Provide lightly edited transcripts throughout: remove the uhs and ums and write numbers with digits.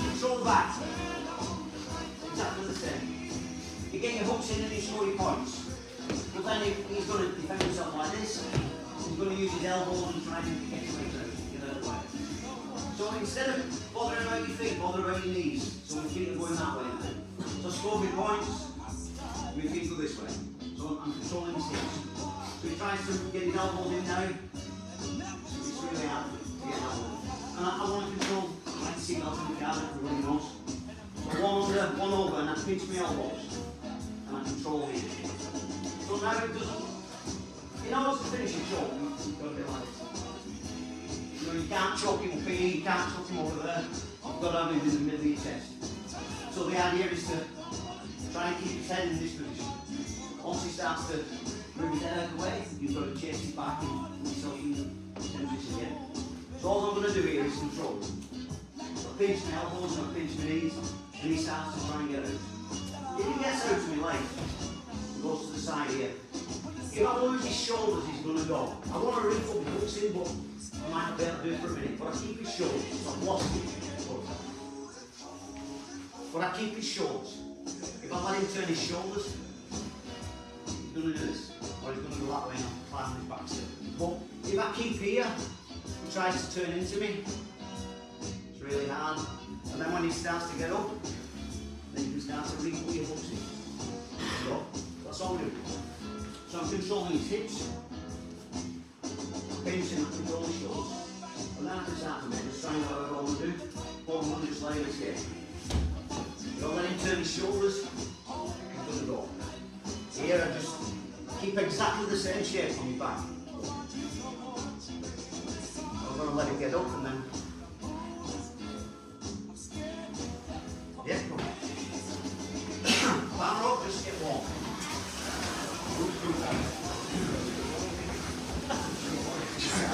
control back. Exactly the same. You get your hooks in and you score your points. But then he's going to defend himself like this. He's going to use his elbows and try to get away. So instead of bothering about your feet, bother about your knees. So my feet are going that way. So score my points, my feet go this way. So I'm controlling his hips. So he tries to get his elbows in now. It's really hard to get elbows. And I want to control, I like to see that in the car, everybody knows. So one under, one over, and I pinch my elbows. And I control him. So now it doesn't, in order to finish a choke, you've got to be like this. You know, you can't choke him up here, you can't choke him over there. You've got to have him in the middle of your chest. So the idea is to try and keep his head in this position. Once he starts to move his head out of the way, you've got to chase his back and put yourself in the position again. So all I'm going to do here is control. So I pinch my elbows and I pinch my knees, and he starts to try and get out. If he gets out to my leg, he goes to the side here. If I lose his shoulders, he's going to go. I want to really put my hooks in, but I might not be able to do it for a minute. But I keep his shoulders, so I've lost him. But I keep his shoulders. If I let him turn his shoulders, he's going to do this. Or he's going to go that way and I'll climb his back still. But if I keep here, he tries to turn into me. It's really hard. And then when he starts to get up, then you can start to re-put your hooks in. So, that's all we do. So I'm controlling his hips, pinching, I control his shoulders. And then I can start to just try and whatever I want to do. But I'm going to just lay him here. You don't let him turn his shoulders, he's going to go. Here I just keep exactly the same shape on your back. I'm going to let him get up and then... Yeah, come on. Power up, just get warm.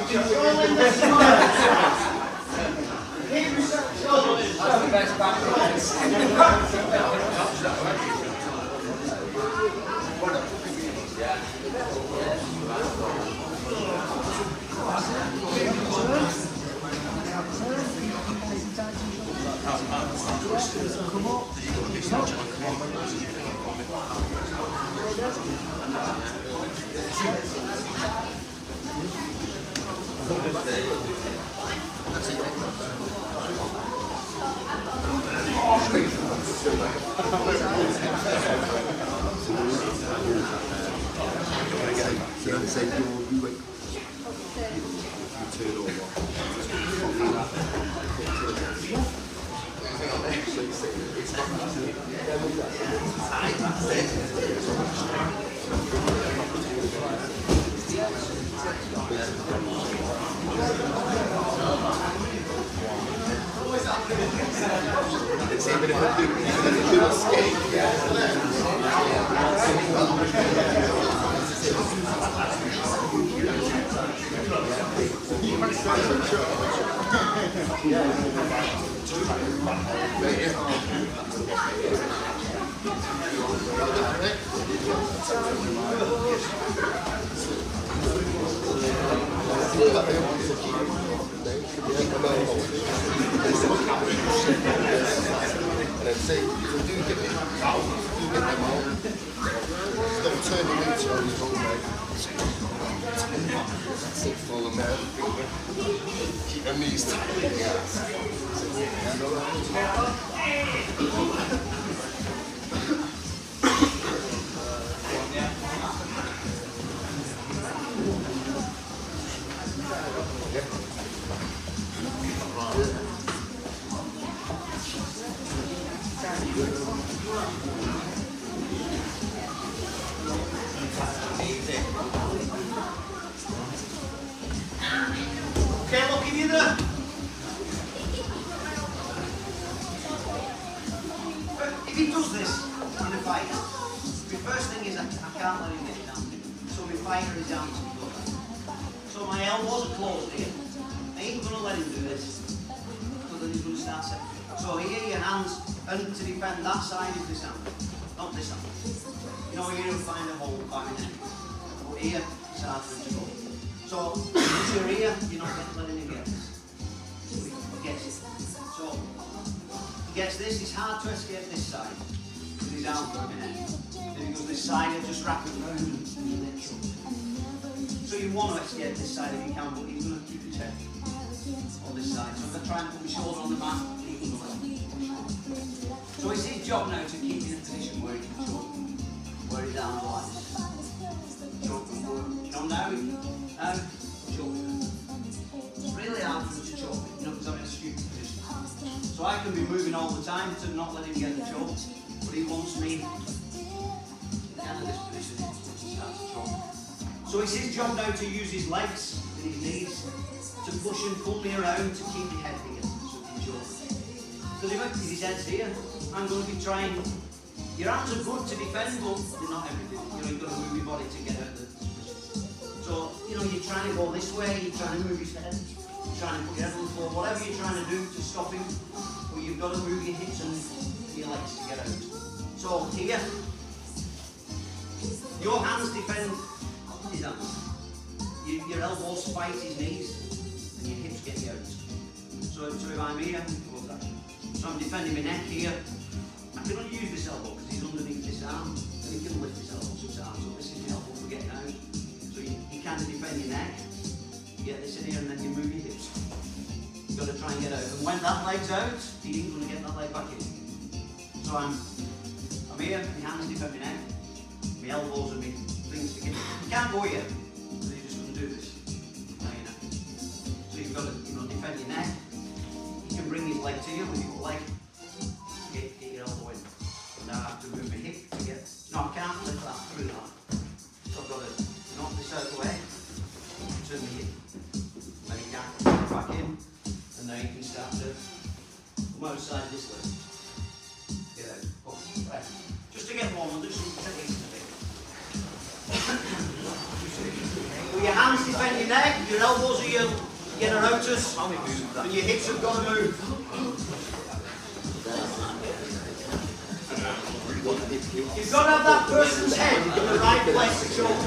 Controlling the smile. Keep yourself shoulders. That's the best back. Okay, look, give you the... If he does this in a fight, the first thing is I can't let him get down. So my fighter is down to the floor. So my elbows are closed here. I ain't going to let him do this. So then he's going to start setting. So here your hands, and to defend that side is this hand, not this hand. You know, you're going to find a hole back in there. But here, it's hard for him to go. So, if you're here, you're not letting him get this. He gets it. So, gets this, it's hard to escape this side. With his arm for a minute. Then he goes this side, he'll just wrap it around and let it choke. So you want to escape this side if you can, but he's going to keep his head on this side. So if I try and put my shoulder on the mat, he can go like that. So it's his job now to keep in a position where he can choke, where his arms are like this. Choke and work. You know, now, choke. It's really hard for him to choke, you know, because I'm in a stupid position. So I can be moving all the time to not let him get the choke, but he wants me kind of this position to start to choke. So it's his job now to use his legs and his knees to push and pull me around to keep my head here, so he can choke. Because if his head's here, I'm going to be trying. Your arms are good to defend, but they're not everything. You know, you've got to move your body to get out of the position. So, you know, you're trying to go this way, you're trying to move his head, you're trying to put your head on the floor, whatever you're trying to do to stop him, but you've got to move your hips and your legs to get out. So, here, your hands defend his hands. Your elbows fight his knees, and your hips get you out. So if I'm here, so I'm defending my neck here. I can only use this elbow because he's underneath this arm, and he can lift his elbow to his arm. So this is the elbow for getting out. So you kind of defend your neck, you get this in here, and then you move your hips. You've got to try and get out. And when that leg's out, he ain't going to get that leg back in. So I'm here, my hands defend my neck, my elbows and my things to get. You can't go here, so you're just going to do this. Now you know. So you've got to, you know, defend your neck. You can bring his leg to you with your leg. Get your elbow in. Now I have to move my hip to get. No, I can't lift that through that. So I've got to knock this out of the way, turn my hip. Then you can't put it back in, and now you can start to come outside this way. Get out. Oh, right. Just to get warm, I'll do some techniques today. With your hands defend your neck, your elbows are your rotors, and your hips have got to move. You've got to have that person's head in the right place to choke.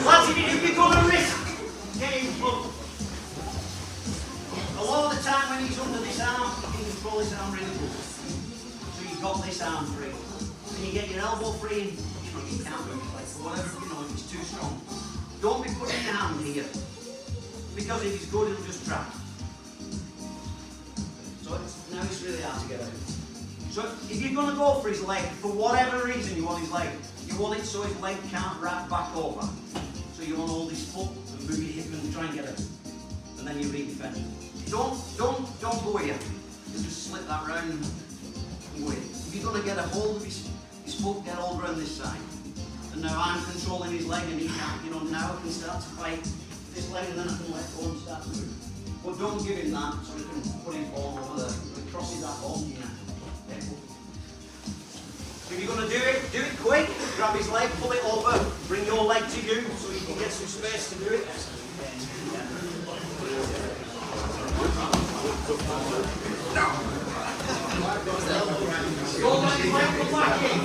Lads, if you're going to risk getting plugged, a lot of the time when he's under this arm, you can control this arm really good. So you've got this arm free. When you get your elbow free, you can't move your legs, whatever, you know, if it's too strong. Don't be putting your hand here, because if it's good, it'll just trap. So now it's really hard to get out. So if you're going to go for his leg, for whatever reason you want his leg, you want it so his leg can't wrap back over. So you want to hold his foot and move your hip and try and get out. And then you re-defend. Don't go here. You just slip that round and go in. If you're going to get a hold of his foot, get hold around this side. And now I'm controlling his leg and he can't, you know, now I can start to fight this leg and then I can let go and start to move. But don't give him that so he can put his ball over there. When he crosses that ball, you know. If you're going to do it quick. Grab his leg, pull it over, bring your leg to you so you can get some space to do it. Don't let his leg come back in.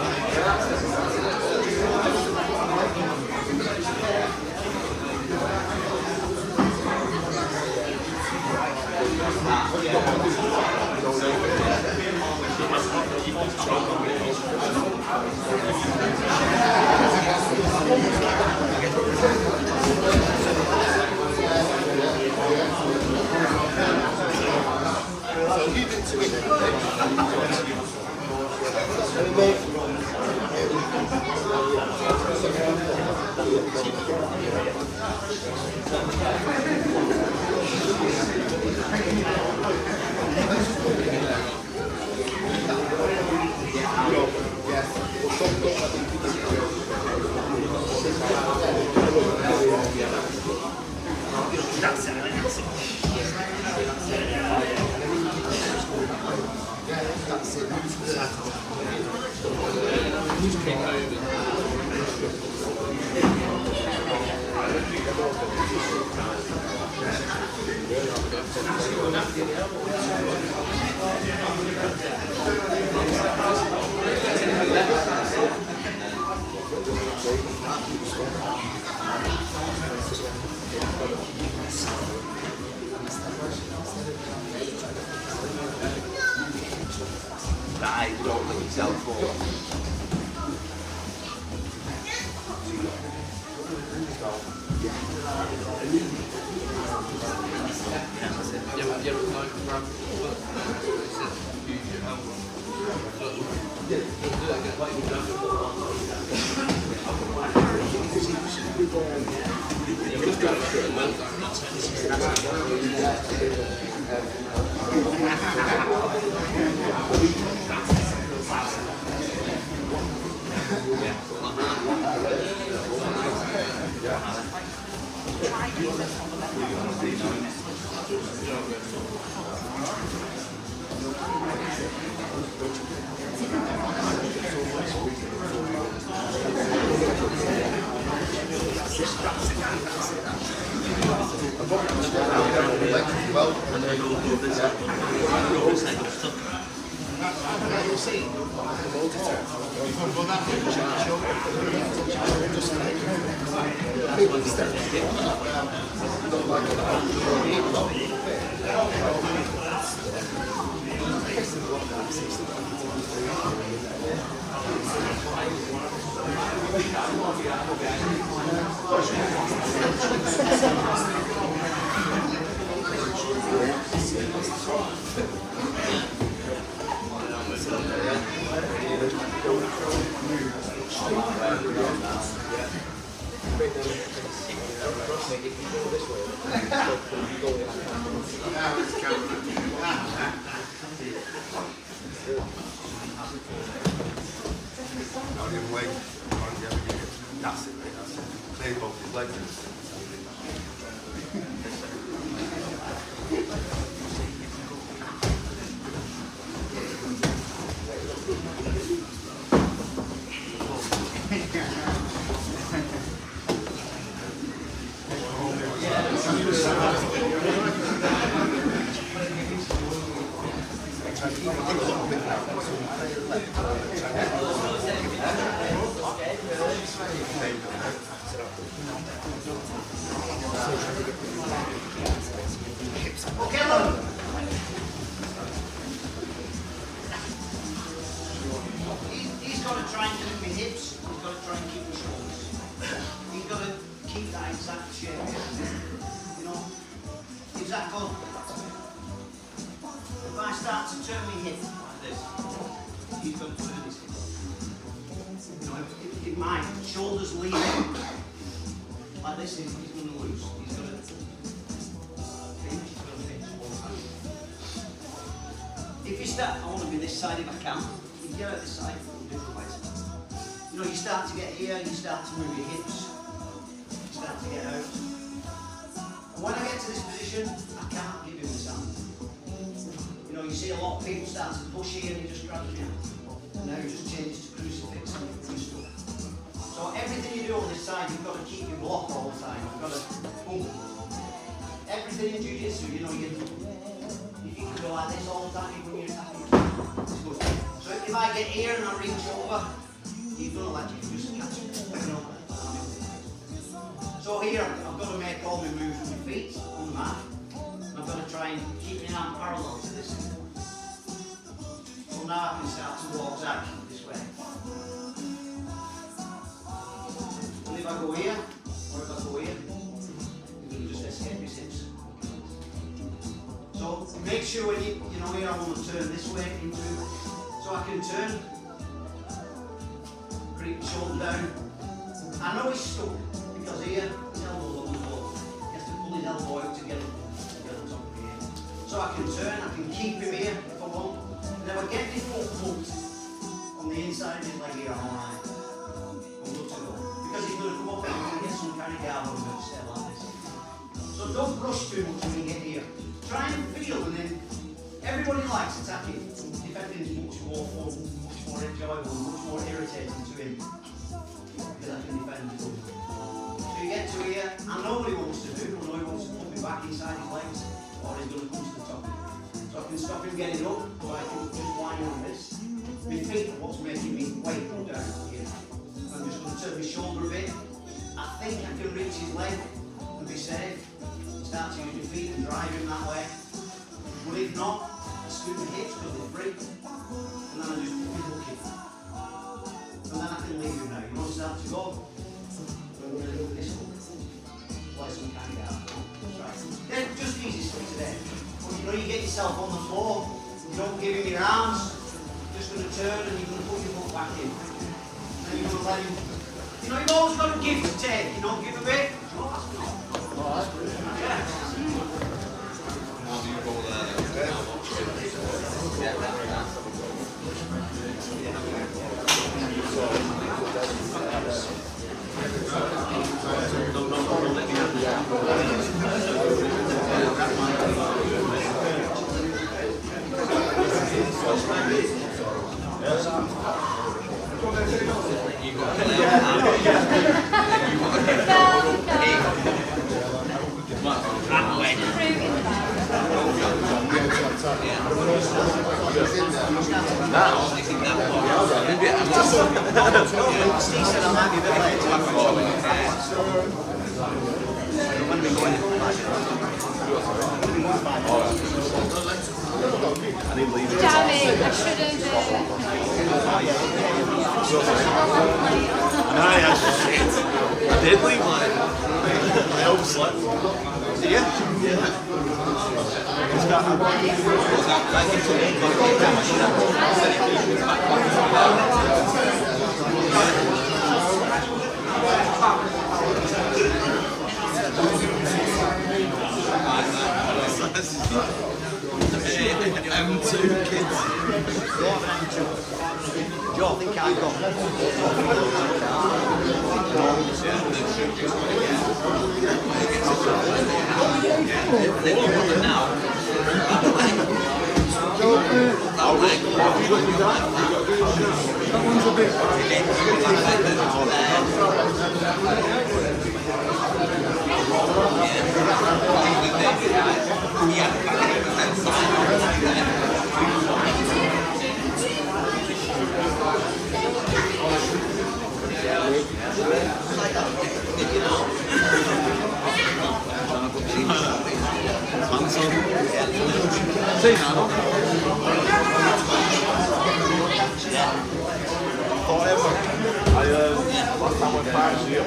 Thank you. Dai, don't let yourself fall. That's it, mate. That's it. Clear both his legs. Okay, look. He's got to try and keep my hips. He's got to try and keep my shoulders. He's got to keep that exact shape. You know, exact good. If I start to turn my hip like this, he's got to turn his hip. You know, if my shoulders lean like this, he's going to lose. He's going to pinch. If you start, I want to be this side if I can. If you get out this side, different ways. You know, you start to get here, you start to move your hips, you start to get out. And when I get to this position, I can't give him this hand. You know, you see a lot of people start to push here and he just grabs your hand. And now he just changes to crucifix and do stuff. So everything you do on this side, you've got to keep your block all the time. You've got to boom. Everything in jiu-jitsu, you know, you can go like this all the time when you're attacking. So if I get here and I reach over, he's going to let you just catch it. You know? So here, I've got to make all my moves with my feet on the mat. I've got to try and keep my arm parallel to this. So now I can start to walk back this way. And if I go here, or if I go here, you're going to just escape your hips. So make sure when you know here I want to turn this way into, so I can turn, bring the shoulder down. I know he's stuck because here his elbow's on the floor. He has to pull his elbow out to get on top of here. So I can turn, I can keep him here if I want. And if I get my foot hooked on the inside of his leg here, I'm alright. I'm good to go. Because he's going to come up and he's going to get some kind of guard on him and stay like this. So don't rush too much when you get here. Try and feel, and then everybody likes attacking, defending is much more enjoyable and much more irritating to him because I can defend him. So you get to here, I know what he wants to do, I know he wants to put me back inside his legs, or he's going to come to the top. So I can stop him getting up, or I can just wind on this. My feet are what's making me weight go down here. I'm just going to turn my shoulder a bit. I think I can reach his leg and be safe. Start to use my feet and drive him that way. But if not, I scoot my hips because they're free. And then I just put my hook in. And then I can leave him now. You know, start to go. We're going to do this one. Play some kind of out. That's right. Then just easy stuff today. But you know, you get yourself on the floor. You don't give him your arms. You're just going to turn and you're going to put your foot back in. And you're going to let him. You know, you've always got to give and take. You don't give a bit. Oh, that's not. Oh, that's good. Yeah. How do you go there? Steve said I might be a bit late to have when we go in. Damn it, I should have. I did leave mine. I overslept. Did you? Yeah. M2 kids. Joe, I think I've got Last time I went back to you.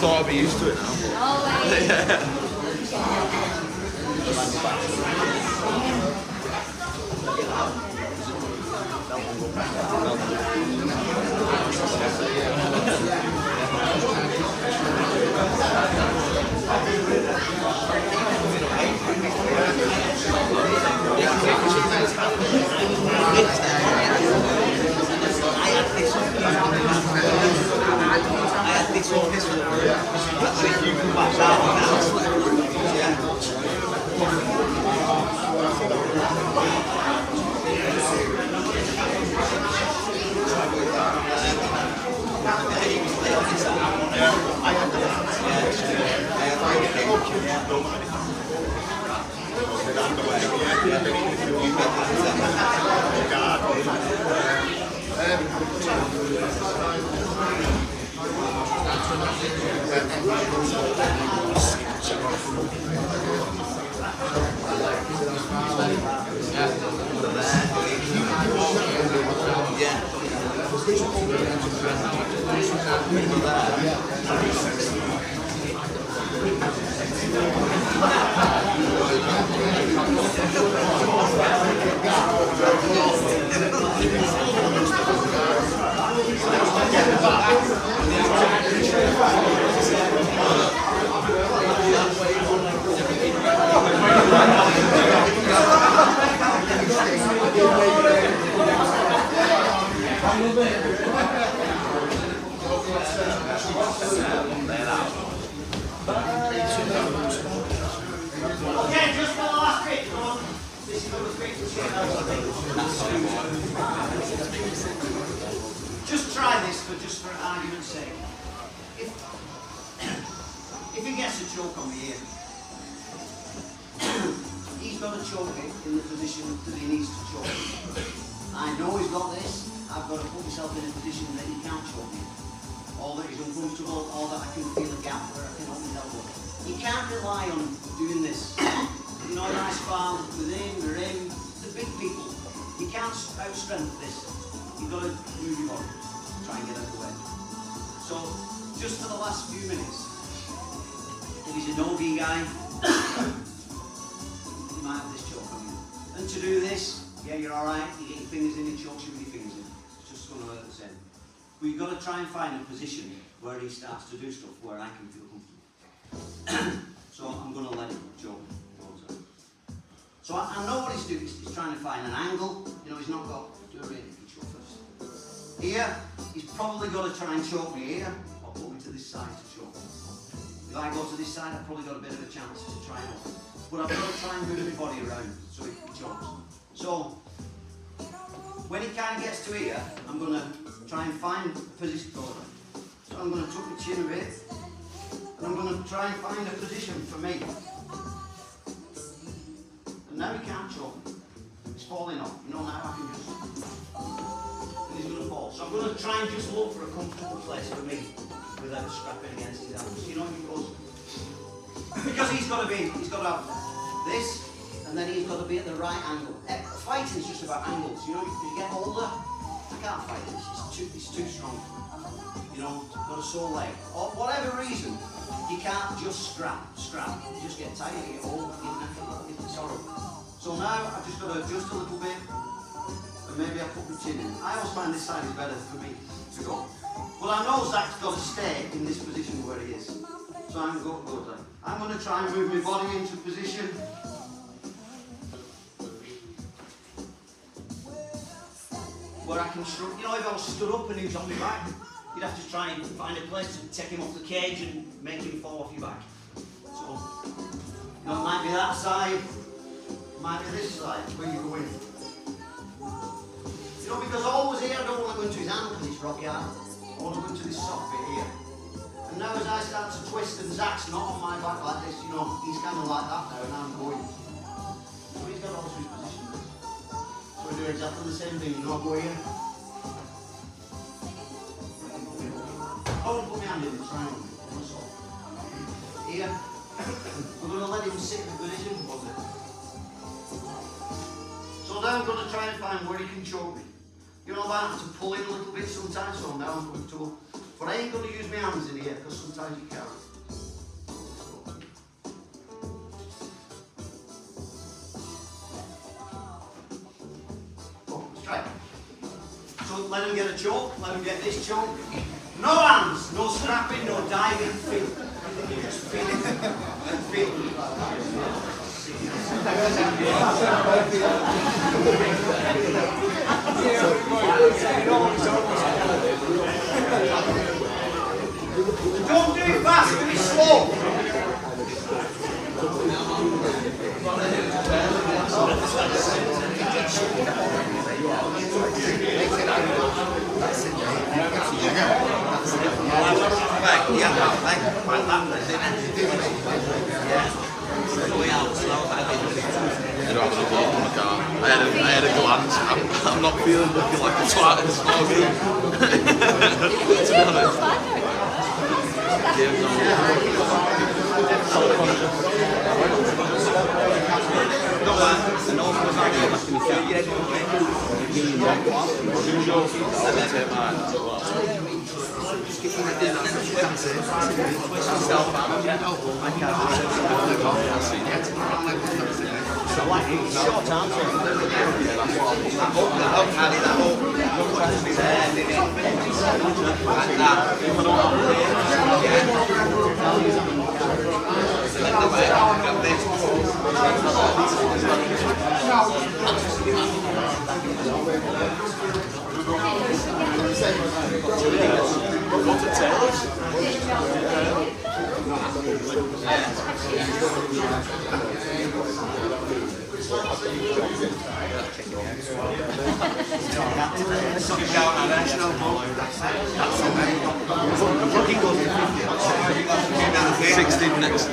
Thought I'd be used to it now. Okay, just for the last bit, Just try this for argument's sake. If he gets a choke on the ear, he's got to choke it in the position that he needs to choke it. I know he's got this. I've got to put myself in a position that he can't choke me, or that he's uncomfortable, or that I can feel a gap where I can open his elbow. He can't rely on doing this. You know, a nice spar with him or him, the big people. You can't outstrength this. You've got to move your body, try and get out of the way. So, just for the last few minutes, if he's a no-gi guy, you might have this choke on you. And to do this, yeah, you're alright, you get your fingers in, it chokes you with your fingers in. It's just going to hurt the same. But you've got to try and find a position where he starts to do stuff where I can feel comfortable. So I'm going to let him choke. So I know what he's doing. He's trying to find an angle. You know, he's not got to do a really good choke first. Here, he's probably got to try and choke me here, or put me to this side to choke. If I go to this side, I've probably got a bit of a chance to try and open. But I've got to try and move my body around so he chokes. So, when he kind of gets to here, I'm going to try and find a position for him. So I'm going to tuck my chin a bit, and I'm going to try and find a position for me. And now he can't choke me. He's falling off. You know, now I can just... And he's going to fall. So I'm going to try and just look for a comfortable place for me without scrapping against his elbows. You know, he goes... Because he's got to have this, and then he's got to be at the right angle. Fighting's just about angles. You know, as you get older, I can't fight this. It's too strong. You know, got a sore leg. Or whatever reason, you can't just scrap. You just get tired, you get old, you get knackered, it's horrible. So now I've just got to adjust a little bit, and maybe I put my chin in. I always find this side is better for me to go. Well, I know Zach's got to stay in this position where he is. So I'm going to go there. I'm going to try and move my body into position. Where I can shrug. You know, if I was stood up and he was on my back, you'd have to try and find a place to take him off the cage and make him fall off your back. So, you know, it might be that side, it might be this side, where you go in. You know, because always here, I don't want to go into his hand because it's rocky hard. I want to go into this soft bit here. And now as I start to twist and Zach's not on my back like this, you know, he's kind of like that now and I'm going. So he's got also his position. So we do exactly the same thing, you know, go here. I won't put my hand in the triangle. Here. I'm going to let him sit in the position. So now I'm going to try and find where he can choke me. You know, I have to pull in a little bit sometimes, so now I'm comfortable. But I ain't going to use my hands in here, because sometimes you can't. Oh, let's try it. So let him get a choke, let him get this choke. No hands, no strapping, no diving, feel. Just feel it. Feel Don't do it fast, do it slow. I had a glance. I'm not feeling looking like a twat in smoking. To be honest. Short answer. Next.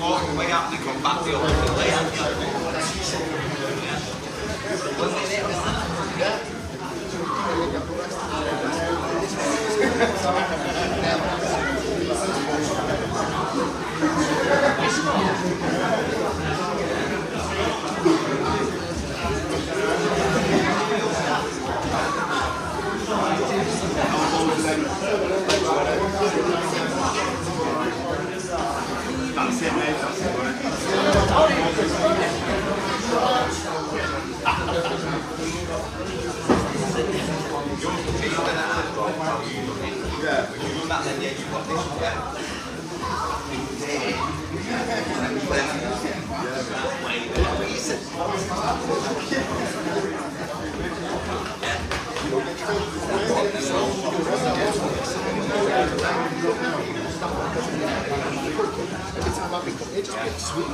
Walking way up and then come back the other way. That's it, mate. Every time I pick up, it just gets sweet.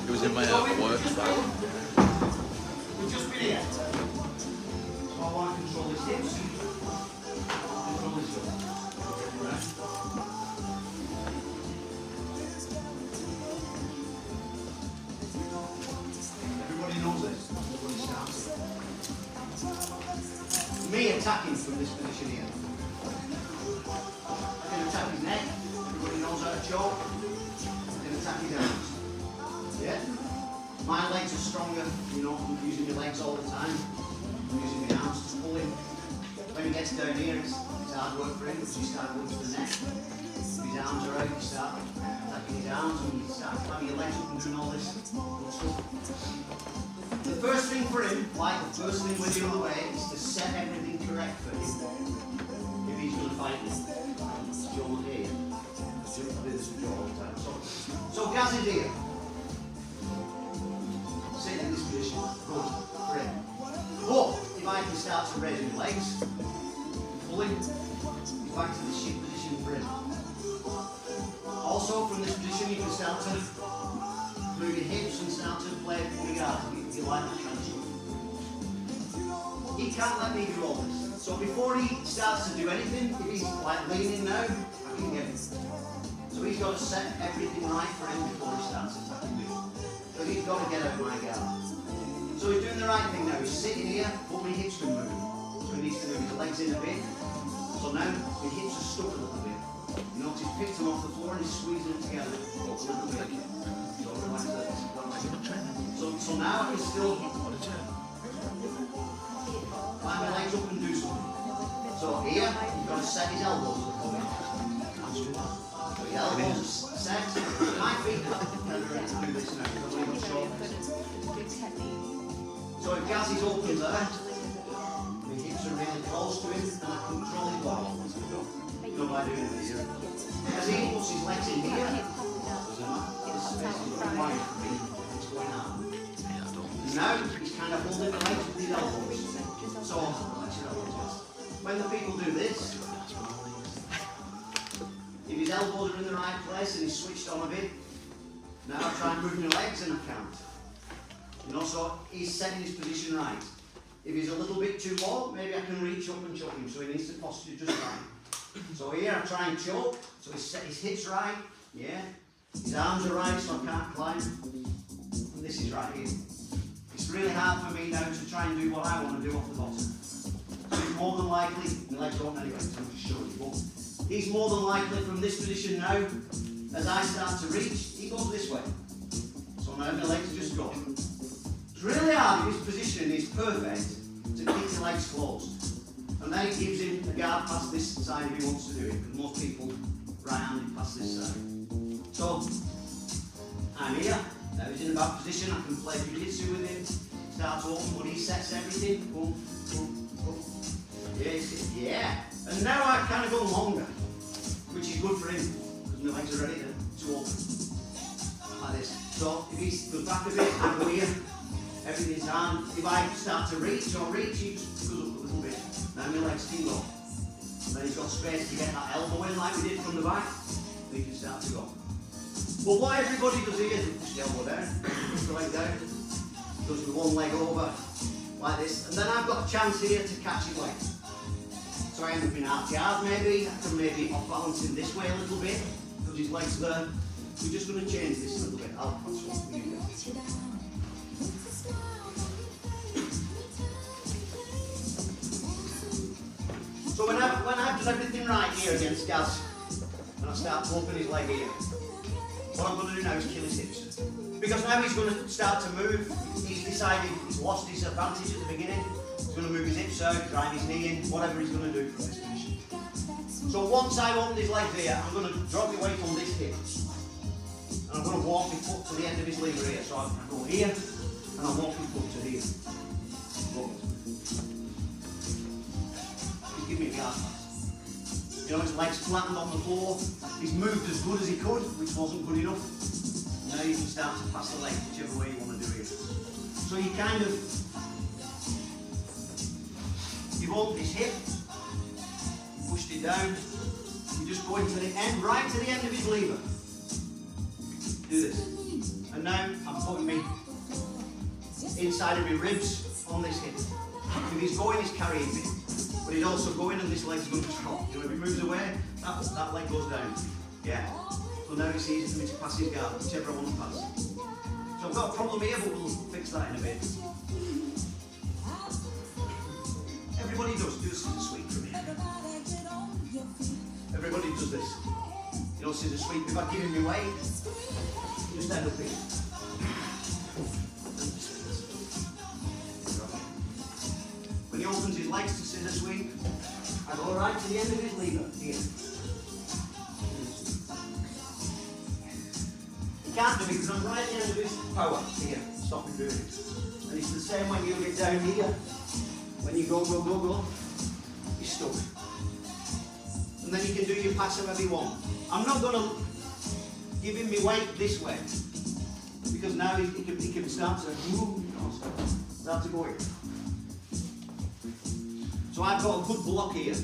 It was in my work. We'll just be here. So I want to control his hips. Control his hips. Everybody knows this. Everybody starts. Me attacking from this position here. I can attack his neck. Everybody knows how to choke. I can attack his arms. Yeah? My legs are stronger, you know, I'm using my legs all the time. I'm using my arms to pull him. When he gets down here, it's hard work for him, because you start going to the neck. If his arms are out, you start attacking his arms, and you start clapping your legs up and doing all this good stuff. The first thing for him, like the first thing we're doing away, is to set everything correct for him. If he's going to fight me. Joel here. I do this with Joel all the time. So Gaz is here. Sitting in this position. Good for him. But if I can start to raise his legs, pull him, he's back to the ship position for him. Also from this position you can start to move your hips and start to play the guard. If you like that kind of stuff. He can't let me do all this. So before he starts to do anything, if he's like leaning now, I can get him. So he's got to set everything right for him before he starts attacking me. So he's got to get out of my guard. So he's doing the right thing now. He's sitting here, but my hips can move. So he needs to move his legs in a bit. So now my hips are stuck a little bit. You notice he's picked them off the floor and he's squeezing them together. A little bit. So relax this. So now I can still line my legs up and do something. So here, he's got to set his elbows up a bit. So his elbows set. My feet are ready to do this now. So if Gaz is open there, my hips are really close to him and I control his body. No, by doing this. As he puts his legs in here, this space is required for me. It's going out. Now he's kind of holding the legs with his elbows. So, when the people do this, if his elbows are in the right place and he's switched on a bit, now I try and move my legs and I can't. You know, so he's setting his position right. If he's a little bit too low, maybe I can reach up and choke him, so he needs to posture just right. So here I try and choke, so he's set his hips right, yeah. His arms are right, so I can't climb. And this is right here. It's really hard for me now to try and do what I want to do off the bottom. So he's more than likely, my legs don't anyway, so I'm just showing you, but he's more than likely from this position now, as I start to reach, he goes this way. So now my legs just go. It's really hard if his position is perfect to keep his legs closed. And then it gives him a guard past this side if he wants to do it, because most people right-handed past this side. So, I'm here, now he's in a bad position, I can play jiu-jitsu with him, start to open, but he sets everything, boom, boom, boom. Yeah. And now I kind of go longer, which is good for him, because my legs are ready to open. Like this. So, if he goes back a bit, I go here. Everything's on. If I start to reach, he just goes up a little bit. Now my legs can go. And then he's got space to get that elbow in like we did from the back. Then he can start to go. But what everybody does here is push the elbow down, push the leg down, does the one leg over like this. And then I've got a chance here to catch his leg. So I end up in half yard maybe. I can maybe off balance him this way a little bit, because his legs there. We're just going to change this a little bit. I'll swap with you. So when I've done everything right here against Gaz, and I start to open his leg here, what I'm going to do now is kill his hips. Because now he's going to start to move. He's decided he's lost his advantage at the beginning. He's going to move his hips out, drive his knee in, whatever he's going to do from this position. So once I open his legs here, I'm going to drop the weight on this hip. And I'm going to walk my foot to the end of his lever here. So I go here, and I walk my foot to here. Give me a guard pass. You know, his legs flattened on the floor. He's moved as good as he could, which wasn't good enough. Now you can start to pass the leg whichever way you want to do it. So you kind of, you've opened his hip, pushed it down, you just go into the end, right to the end of his lever. Do this. And now I'm putting me inside of my ribs on this hip. If he's going, he's carrying me. But he's also going and this leg's going to drop. You know, if he moves away, that leg goes down. Yeah. So now it's easy for me to pass his guard, whichever I want to pass. So I've got a problem here, but we'll fix that in a bit. Everybody does scissor sweep for me. Everybody does this. You know, scissor sweep. If I give him my weight, just end up here. When he opens his legs to scissor sweep, I go right to the end of his lever, here. He can't do it because I'm right at the end of his power, here, stop him doing it. And it's the same when you get down here. When you go, you're stuck. And then you can do your pass however you want. I'm not going to give him my weight this way, because now he can start to move, start to go here. So I've got a good block here,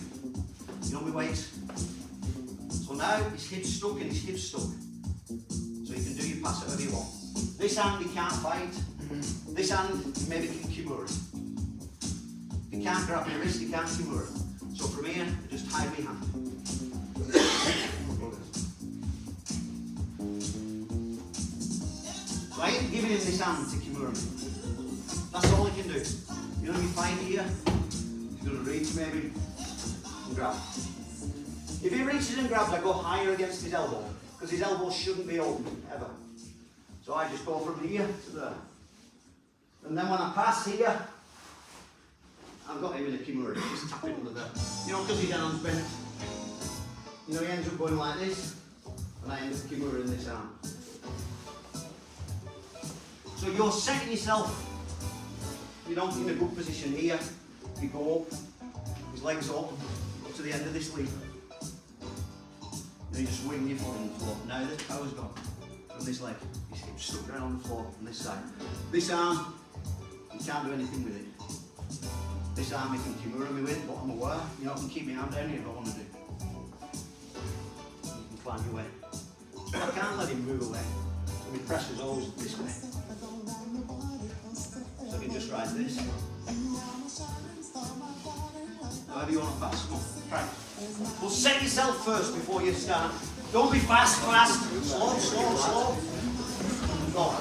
you know, my weight. So now his hip's stuck and his hip's stuck. So you can do your pass however you want. This hand he can't fight. This hand maybe he can kimura. He can't grab my wrist, he can't kimura. So from here, I just hide my hand. So I ain't giving him this hand to kimura me. That's all he can do. You know, you fight here, he's going to reach maybe and grab. If he reaches and grabs, I go higher against his elbow, because his elbow shouldn't be open, ever. So I just go from here to there. And then when I pass here, I've got him in a kimura, just tap it under there. You know, because his arm's bent. You know, he ends up going like this, and I end up kimura in this arm. So you're setting yourself, you know, in a good position here. You go up, his legs up to the end of this lead. And you just wing your foot on the floor. Now this power's gone from this leg. He's stuck down on the floor on this side. This arm, you can't do anything with it. This arm you can kimura me with, but I'm aware. You know, I can keep my hand down here if I want to do. You can climb your way. So I can't let him move away. So my pressure's always this way. So I can just ride this. However you want to pass. Come on, try. Well, set yourself first before you start. Don't be fast. Slow. Go.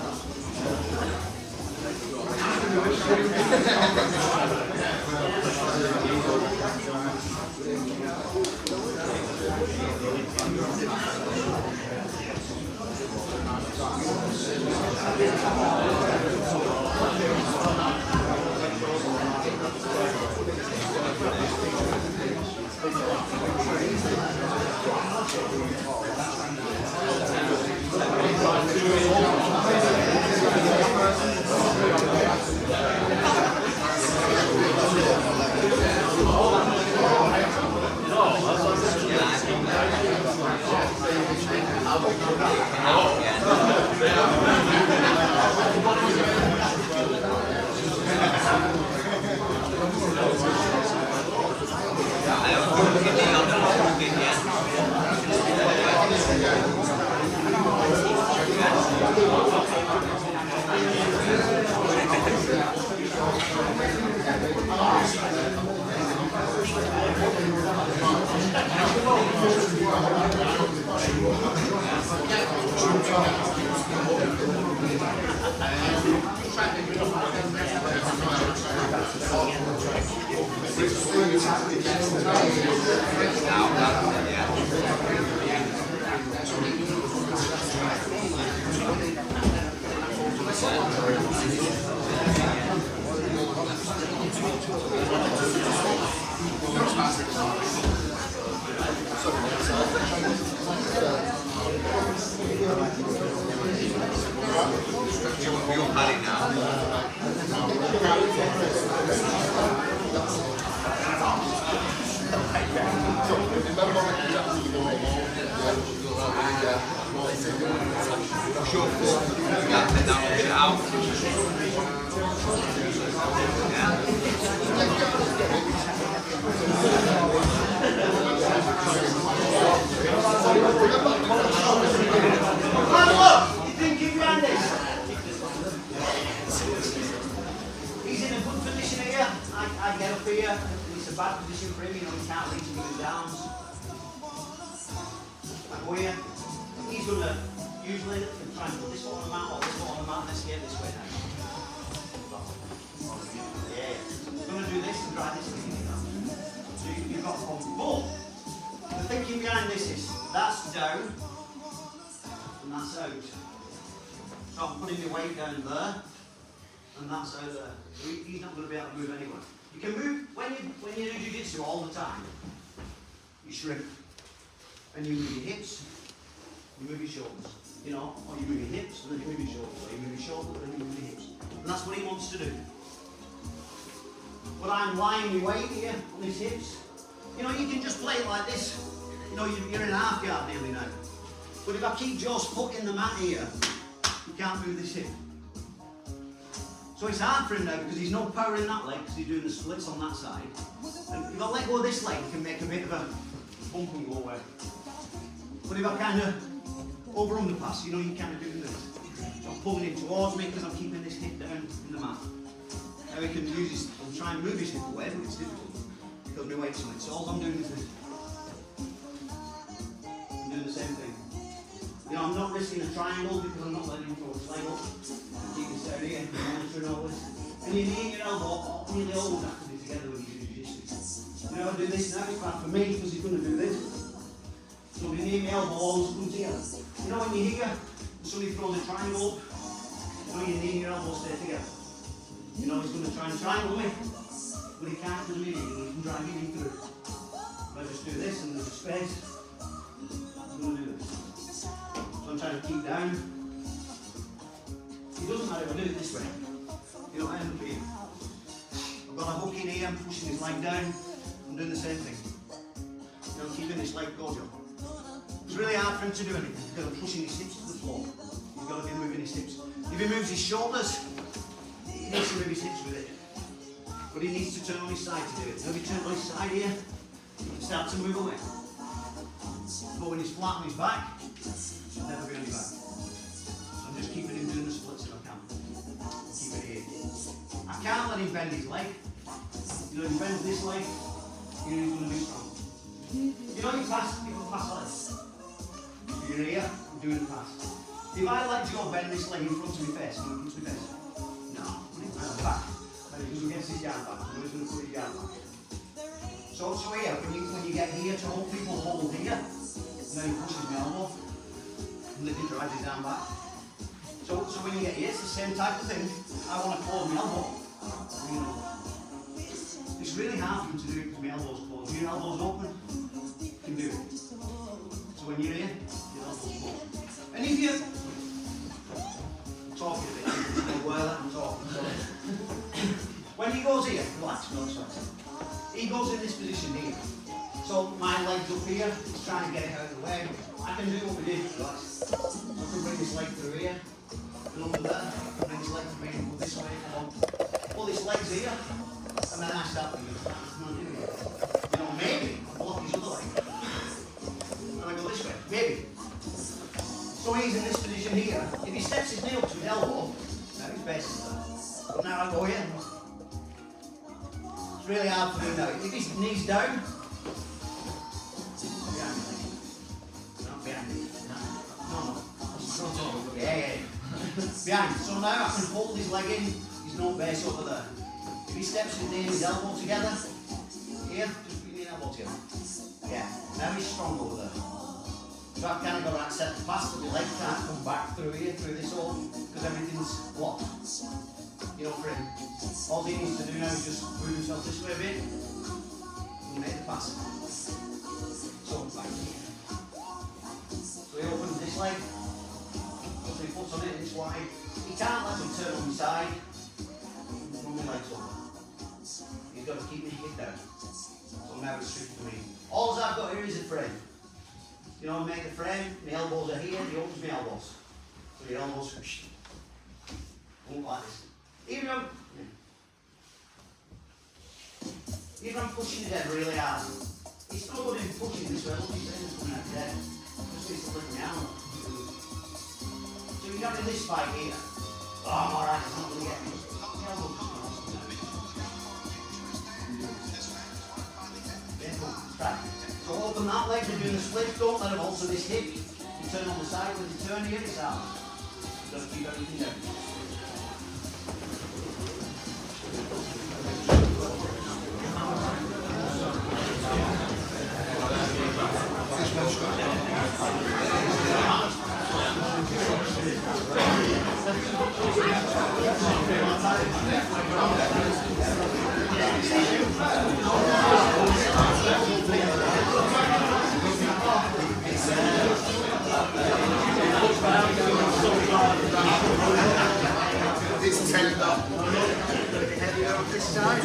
I get up here, and it's a bad position for him, you know, he can't reach him with his arms. I go here, he's going to usually try and put this foot on the mat or this foot on the mat and escape this way now. Yeah, he's going to do this and try this thing, you know. So you've got to come. But the thinking behind this is, that's down, and that's out. So I'm putting my weight down there, and that's out there. He's not going to be able to move anywhere. You can move, when you do jiu-jitsu all the time, you shrink. And you move your hips, you move your shoulders. You know, or you move your hips, and then you move your shoulders, or you move your shoulders, and then you move your hips. And that's what he wants to do. But I'm lying my weight here on his hips. You know, you can just play it like this. You know, you're in a half guard nearly now. But if I keep Joe's foot in the mat here, you can't move this hip. So it's hard for him now because he's no power in that leg because he's doing the splits on that side. And if I let go of this leg, he can make a bit of a bump and go away. But if I kind of over underpass, you know, you kind of do this. So I'm pulling him towards me because I'm keeping this hip down in the mat. Now he can use his, I'll try and move his hip away, but it's difficult because my weight's on it. So all I'm doing is this. I'm doing the same thing. You know, I'm not risking a triangle because I'm not letting him throw his leg up. Keep this down here, monitoring all this. And your knee and your elbow really always have to be together when you do jiu-jitsu. You know, I do this now, it's bad for me because he's going to do this. So my knee and my elbow always come together. You know, when you're here, and somebody throws a triangle up, you know, your knee and your elbow stay together. You know, he's going to try and triangle me, but he can't do anything, he can drive me through. If I just do this and there's a space, I'm going to do this. So I'm trying to keep down. It doesn't matter if I do it this way. You know, I end up here. I've got a hook in here, I'm pushing his leg down, I'm doing the same thing. You know, keeping this leg gojo. It's really hard for him to do anything because I'm pushing his hips to the floor. He's got to be moving his hips. If he moves his shoulders, he needs to move his hips with it. But he needs to turn on his side to do it. So if he turns on his side here, he can start to move away. But when he's flat on his back, he'll never be on his back. So I'm just keeping him doing the splits if I can. Keep it here. I can't let him bend his leg. You know, if he bends this leg, you know he's going to be strong. You know, you can pass like this. You're here, I'm doing the pass. If I let Joe bend this leg in front of my face, I'm going to put my face. No, put it right on the back. And he goes against his guard back. I'm just going to put his guard back. So here, when you get here to hold people hold here, and then he pushes my elbow, and then he drives his arm back. So when you get here, it's the same type of thing. I want to close my elbow. You know, it's really hard for him to do it because my elbow's closed. When your elbow's open, you can do it. So when you're here, your elbow's closed. And if you're talking a bit, you know where I'm talking. So when he goes here, relax, no sweat. He goes in this position here. So my leg's up here, he's trying to get it out of the way. I can do what we did, relax. I can bring this leg through here, and under there, bring this leg through here, and go this way, come on. Pull this leg's here, and then I start with you. You know, maybe I block his other leg. And I go this way, maybe. So he's in this position here. If he steps his knee up to his elbow, now his base is there. But now I go here. It's really hard for him now. If his knee's down, behind me. Not behind me. No. Yeah. Behind. So now I can hold his leg in, he's no base over there. If he steps his knee and his elbow together, here, just put your knee and elbow together. Yeah. Now he's strong over there. So I've kind of got to accept the pass, but the leg can't come back through here, through this hole, because everything's blocked. You know, for him. All he needs to do now is just move himself this way a bit and make the pass. So back here. So he opens this leg, puts his foot on it, it's wide. He can't let me turn on the side and run my legs over. He's got to keep me hip down. So now it's tricky for me. All I've got here is a frame. You know, I make the frame, my elbows are here, he opens my elbows. So your elbows won't like this. Even if I'm pushing it head really hard, it's still good in pushing this way, look, he's coming out there. Just needs to lift me out. So you're having this fight here. Oh, I'm alright, it's not going to get me. My elbows just right. So open that leg, we're doing the split, don't let him alter this hip. You turn on the side, when you turn here, it's out. You've got to keep everything down. It's tender. This side.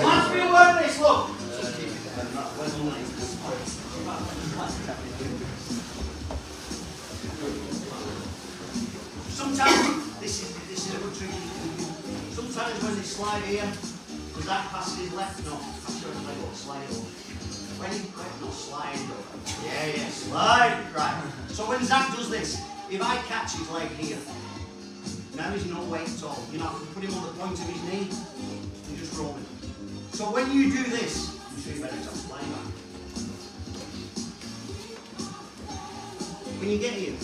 Watch me work this, look. Sometimes, this is a good trick. Sometimes when they slide here, does that pass his left? No, I'm sure it's like slide over. When he no, slide over. Yeah, slide. Right. So when Zach does this, if I catch his leg here, now he's no weight at all. You know, I can put him on the point of his knee and just roll him. So when you do this, I'm sure you better stop flying back. When you get here,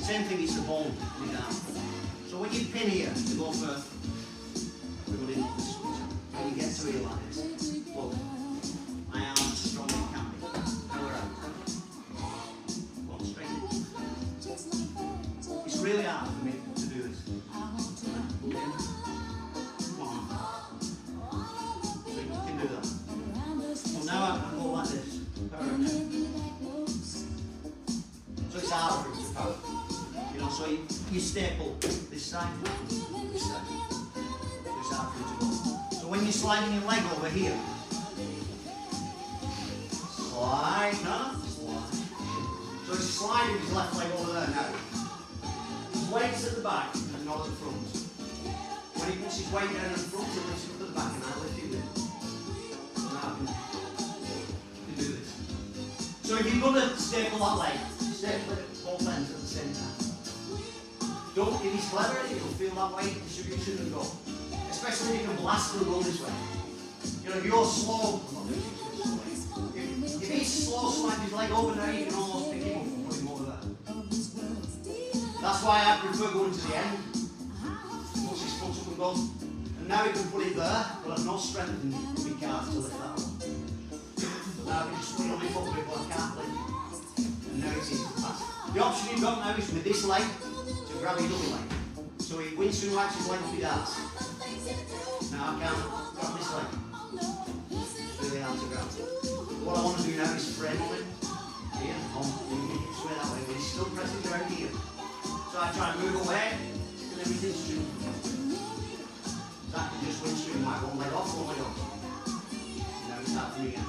same thing, it's the bone in the arm. So when you pin here, you go for everybody into the switch. When you get to here like this, look, my arm's as strong as it can be. Now we're out. Go on, straight. It's really hard for me to do this. Come on. So you can do that. So now I go like this. So it's hard for it to power. You know, so you staple this side, this side. So it's hard for it to go. So when you're sliding your leg over here, slide, no, slide. So he's sliding his left leg over there now. His weight's at the back and not at the front. When he puts his weight down at the front, he lifts it up at the back and I lift him in. So now I can do this. So if you're going to staple that leg, staple it at both ends at the same time. Don't, if he's clever, he'll feel that weight distribution and go. Especially if you can blast and roll this way. You know, if you're slow, if he's slow, slide his leg over there, you can almost pick him up and put him over there. That's why I prefer going to the end. Push his foot up and go. And now he can put it there, but I've no strength in my calf to lift that one. So now I can just put it on my foot a bit, but I can't lift it. And now it's easy to pass. The option you've got now is with this leg to grab his other leg. So he Winston wipes his leg up his ass. Now I can't grab this leg. It's really hard to grab. What I want to do now is frame on it. Here, sway that way, but he's still pressing around here. So I try and move away, and everything's straight. That can just Winston wipe one leg off, one leg off. Now it's hard for me again.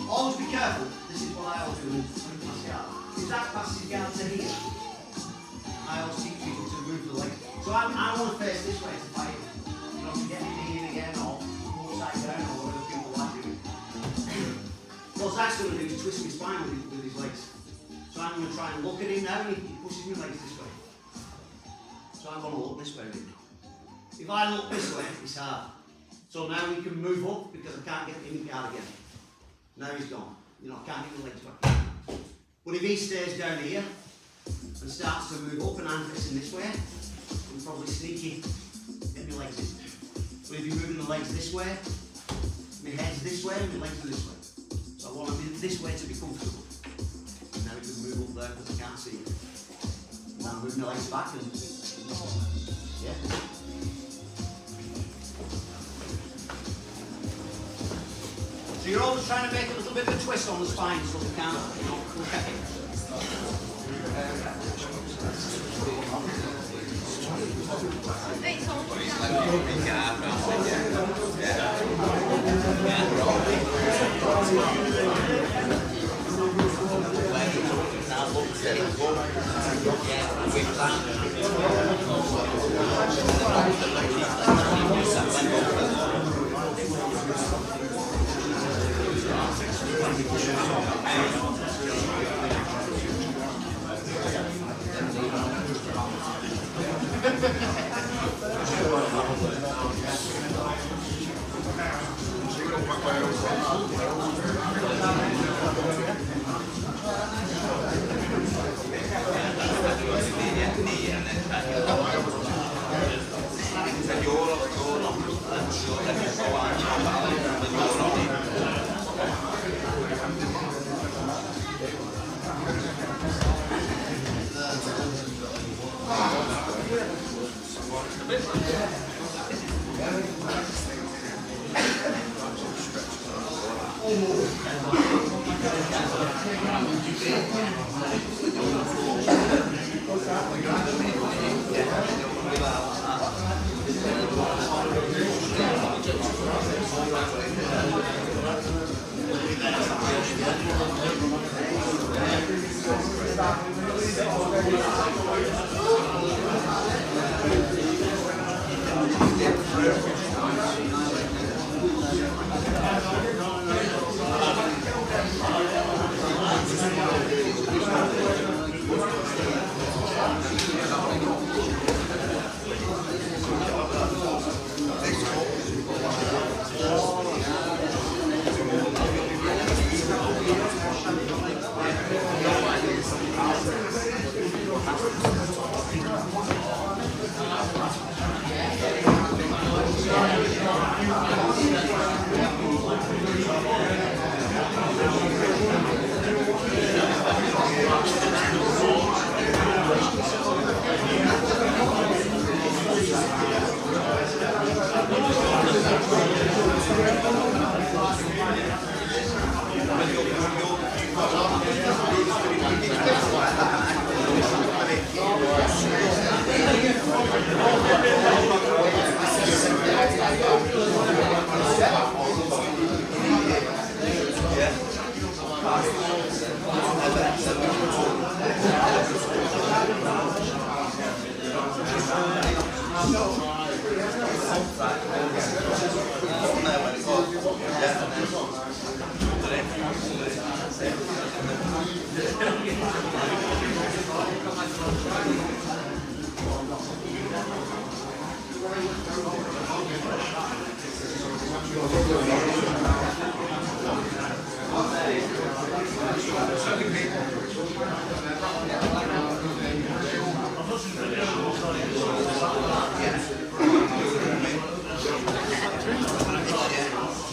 Always be careful. So I want to face this way to fight. You know, to get me knee in again or upside down or whatever people like doing. What Zach's going to do is twist my spine with his legs. So I'm going to try and look at him now and he pushes my legs this way. So I'm going to look this way really. If I look this way, it's hard. So now we can move up because I can't get in the guard again. Now he's gone. You know, I can't get the legs back. But if he stays down here and starts to move up and I'm facing this way, I'm probably sneaky, get my legs in. But if you're moving the legs this way, my head's this way and my legs are this way. So I want to be this way to be comfortable. And now we can move up there because I can't see it. Now move my legs back and yeah. So you're always trying to make a little bit of a twist on the spine so they can't, you know, look at it.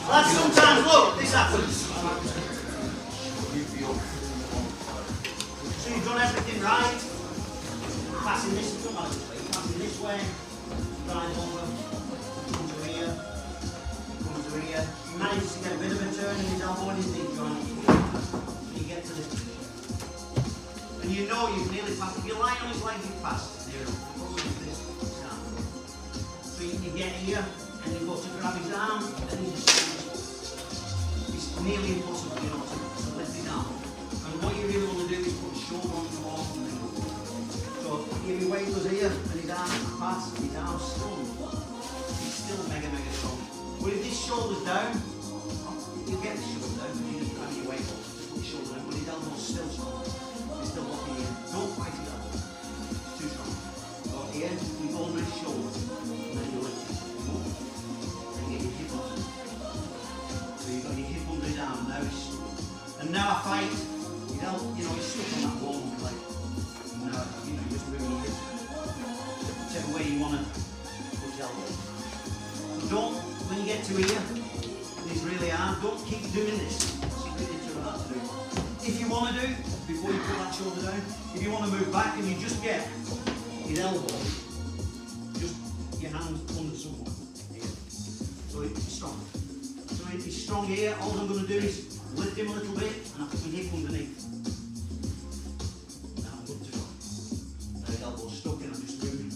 Lads, sometimes, look, this happens. So you've done everything right. Passing this, passing this way, drive over, come to here, come to here. You manage to get a bit of a turn in his elbow and his knee joint. You get to this. And you know you've nearly passed. If you lie on his leg, you've passed. There, so you get here, and you go to grab his arm, and it's nearly impossible, you know, to lift his arm. And what you really want to do is put a shoulder on the wall. So here he waves here. here and his arms apart, his arms strong. He's still mega strong. But if this shoulder's down, you'll get the shoulder down, but you just have your weight up. Just put your shoulder down, but his elbow's still strong. He's still locking in. Don't fight his elbow. It's too strong. Go here, you go under his shoulder, and then you lift it. And get your hip on. So you've got your hip under his arm, now he's stuck. And now I fight, his elbow, you know, he's stuck on that wall, like, and now, you know, just moving your hips. Whichever way you want to put his elbow. So don't, when you get to here, and it's really hard, don't keep doing this. It's really too hard to do. If you want to do, before you put that shoulder down, if you want to move back and you just get his elbow, just your hands under someone here. So it's strong. So it's strong here, all I'm going to do is lift him a little bit and I put my hip underneath. Now I'm good to go. Now his elbow's stuck and I'm just moving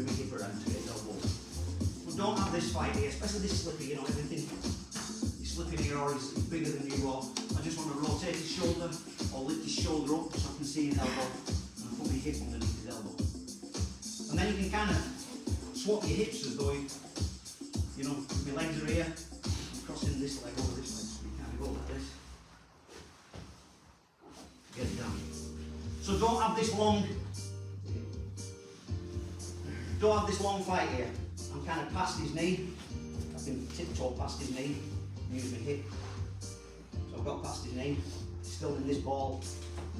my hip around to get his elbow. But don't have this fight here, especially this slipper, you know, everything. He's slipping here or he's bigger than you are. I just want to rotate his shoulder or lift his shoulder up so I can see his elbow and put my hip underneath his elbow. And then you can kind of swap your hips as though you know, my legs are here, I'm crossing this leg over this leg, so you kind of go like this. Get it down. So don't have this long fight here. I'm kind of past his knee. I can tiptoe past his knee, use my hip. So I've got past his knee, still in this ball,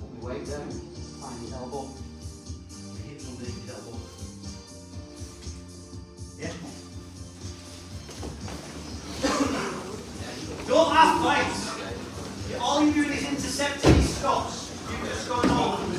put my weight down, find his elbow, my hips underneath his elbow. Yeah? Don't have fights. All you're doing is intercepting his stops. You're just going on.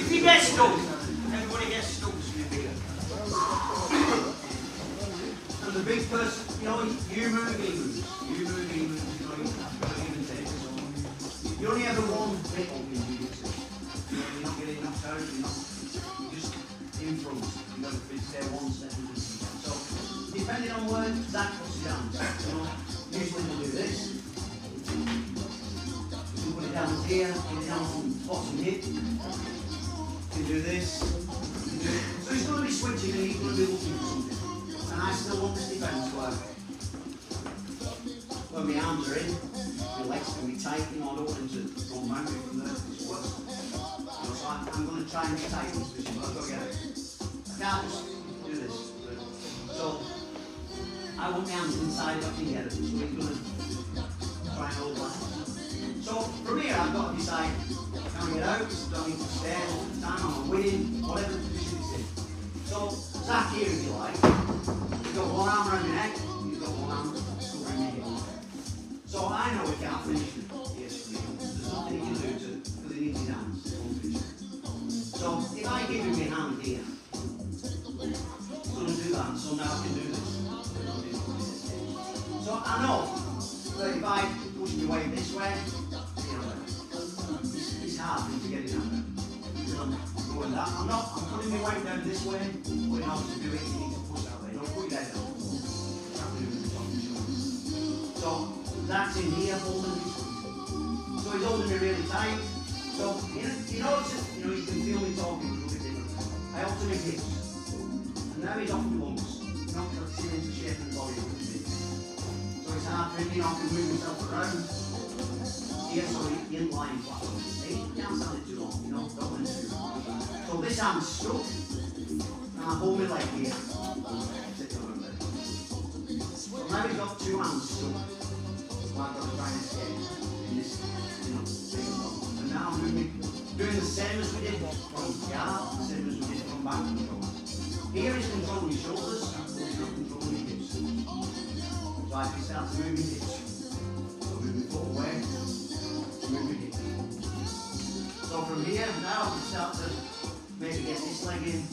If you get stuck, everybody gets stuck. And the big person, you know, you move, he moves. You move, he moves. You know, you even take it. So you only have one bit of you. You're not getting enough time. You're not just in front. You've got to stay one step. So depending on where that puts you down, you know, usually we'll do this. You put it down here, put it down on the bottom hip. You do this. You do it. So he's going to be switching and he's going to be looking for something. And I still want this defence where when my arms are in, my legs can be tight, you know, I don't want him to go boundary from there. It's worse. So I'm going to try and be tight in this position, but I've got to get it. I can't just do this. So I want my hands inside if I can get it. So he's going to try and hold that. So from here I've got to decide, can I get out? Do I need to stay all the time? Am I winning? Whatever the position it's in. So Zach here, if you like, you've got one arm around your neck, you've got one arm around your hip. So I know he can't finish it. Yes, there's nothing he can do because he needs his hands. He won't finish it. So if I give him my hand here, he's going to do that. So now I can do this. So I know that if I push my weight this way, it's hard for him to get it out there. Going that. I'm putting my weight down this way, but in order to do it, you need to push that way. Don't put your head down. So that's in here holding me. So he's holding me really tight. So in order to, you can feel me talking a little bit different. I open my hips. And now he's off my lungs. Not touching into shape of the body. So it's hard for him, I can move himself around. Here, so he isn't lying flat on his feet. You can't stand it too long, don't want to. So this arm's stuck, and I hold my leg here. So now we've got two hands stuck. So I've got to try and escape in this, big block. And now I'm doing the same as we did from guard, the same as we did from back control. Here is controlling your shoulders, but he's not controlling your hips. So I can start to move my hips. So move my foot away. So from here, now I can start to maybe get this leg in,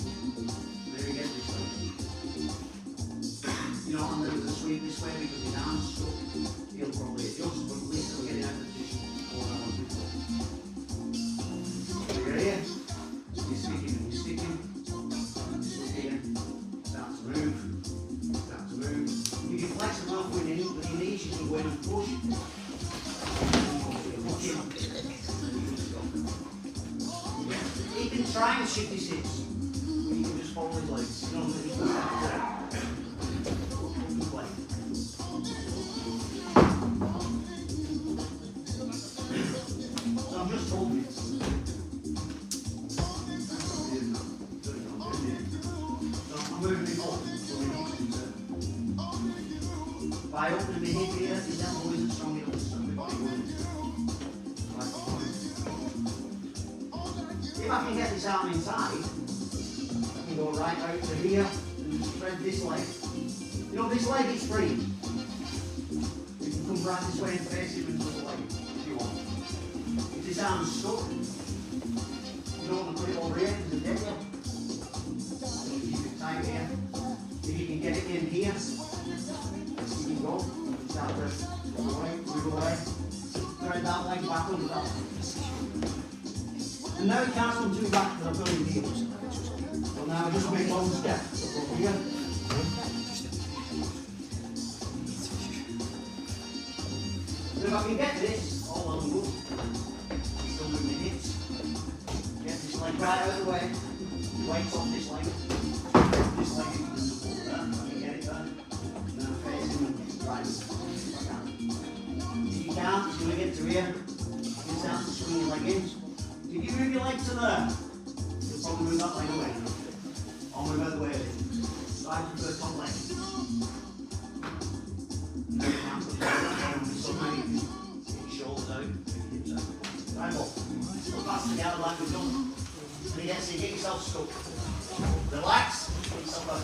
maybe get this leg in. I'm going to sweep this way because his arm's stuck. He'll probably adjust, but at least he'll get it out of the position. So you're here, you're sticking, this here, start to move. You can flex enough with your knees, you can go in and push. He can try and shift his hips, but you can just follow his legs. You know that he can play. So I'm just holding it. So I'm moving it up. By opening the hip here, his elbow isn't strong enough to stop my body moving. If I can get this arm inside, I can go right out to here and spread this leg. This leg is free. You can come right this way and face it with the leg if you want. If this arm's stuck, you don't want to put it over here because it's dead. So keep it tight here. If you can get it in here, you can go. You can start to move away. Thread that leg back under that. And now it can't come too back because I've got him heels. So now I just make one step. Over here. So if I can get this all on good, still moving the hips. Get this leg right out of the way. Weight off this leg. This leg you can support there. I can get it there. And then I face him and right. If I can. If you can't, it's going to get to here. You can start to swing your leg in. If you move your leg to there, you'll Probably move that leg away. Or move out the way of it. So I prefer top leg. Shoulders out, hips out. Right, well, that's the out like we've done. And again, so you get yourself stuck. Relax, get yourself out.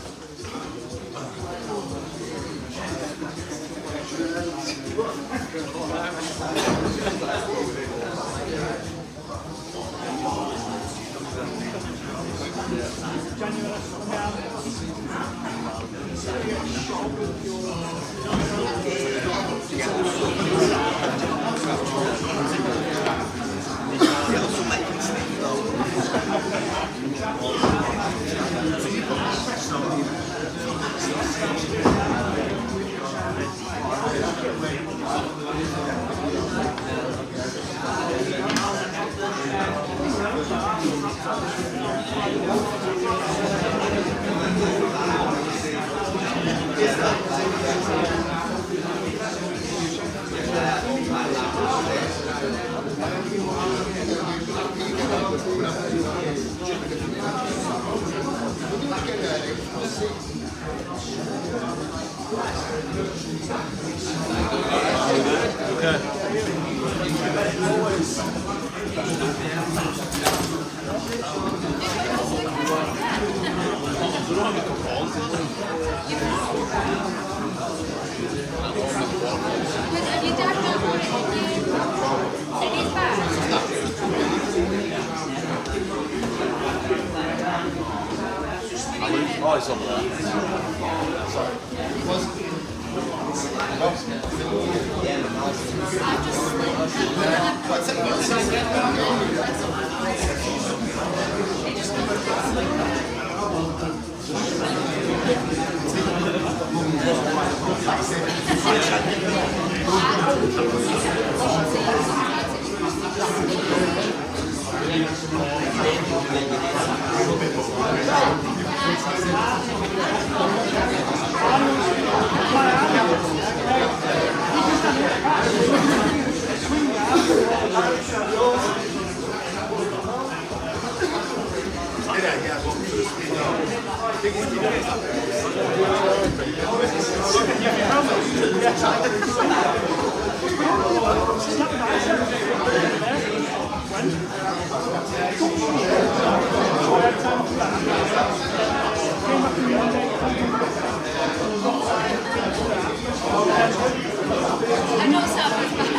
Your dad don't want it on you. It is bad. Oh, it's over there. I know South is bad.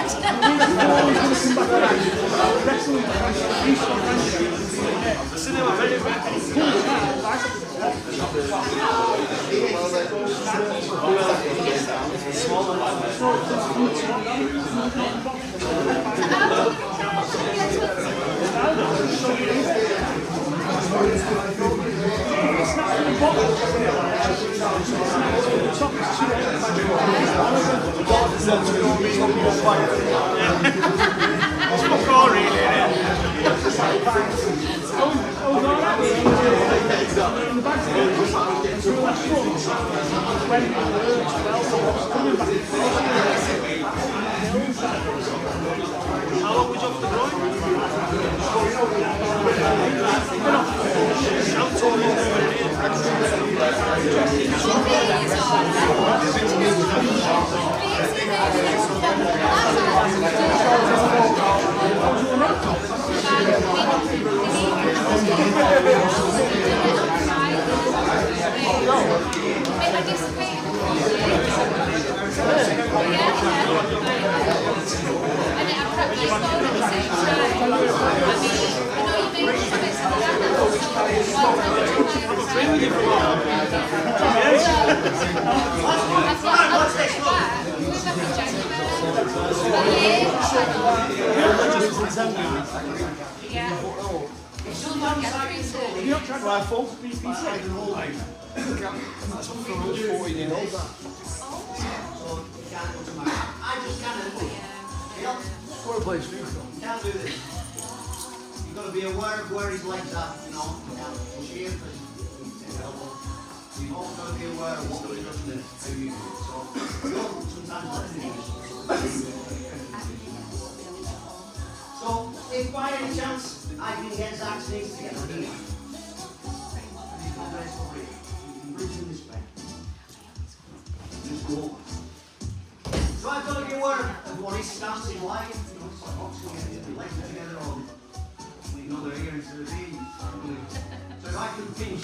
Can't do this. You've got to be aware of where his legs are, you know. You can't push here because he's elbow. You've also got to be aware of what we're doing and how you do it. So, we don't sometimes let things. So, if by any chance I can get Zach's knees together,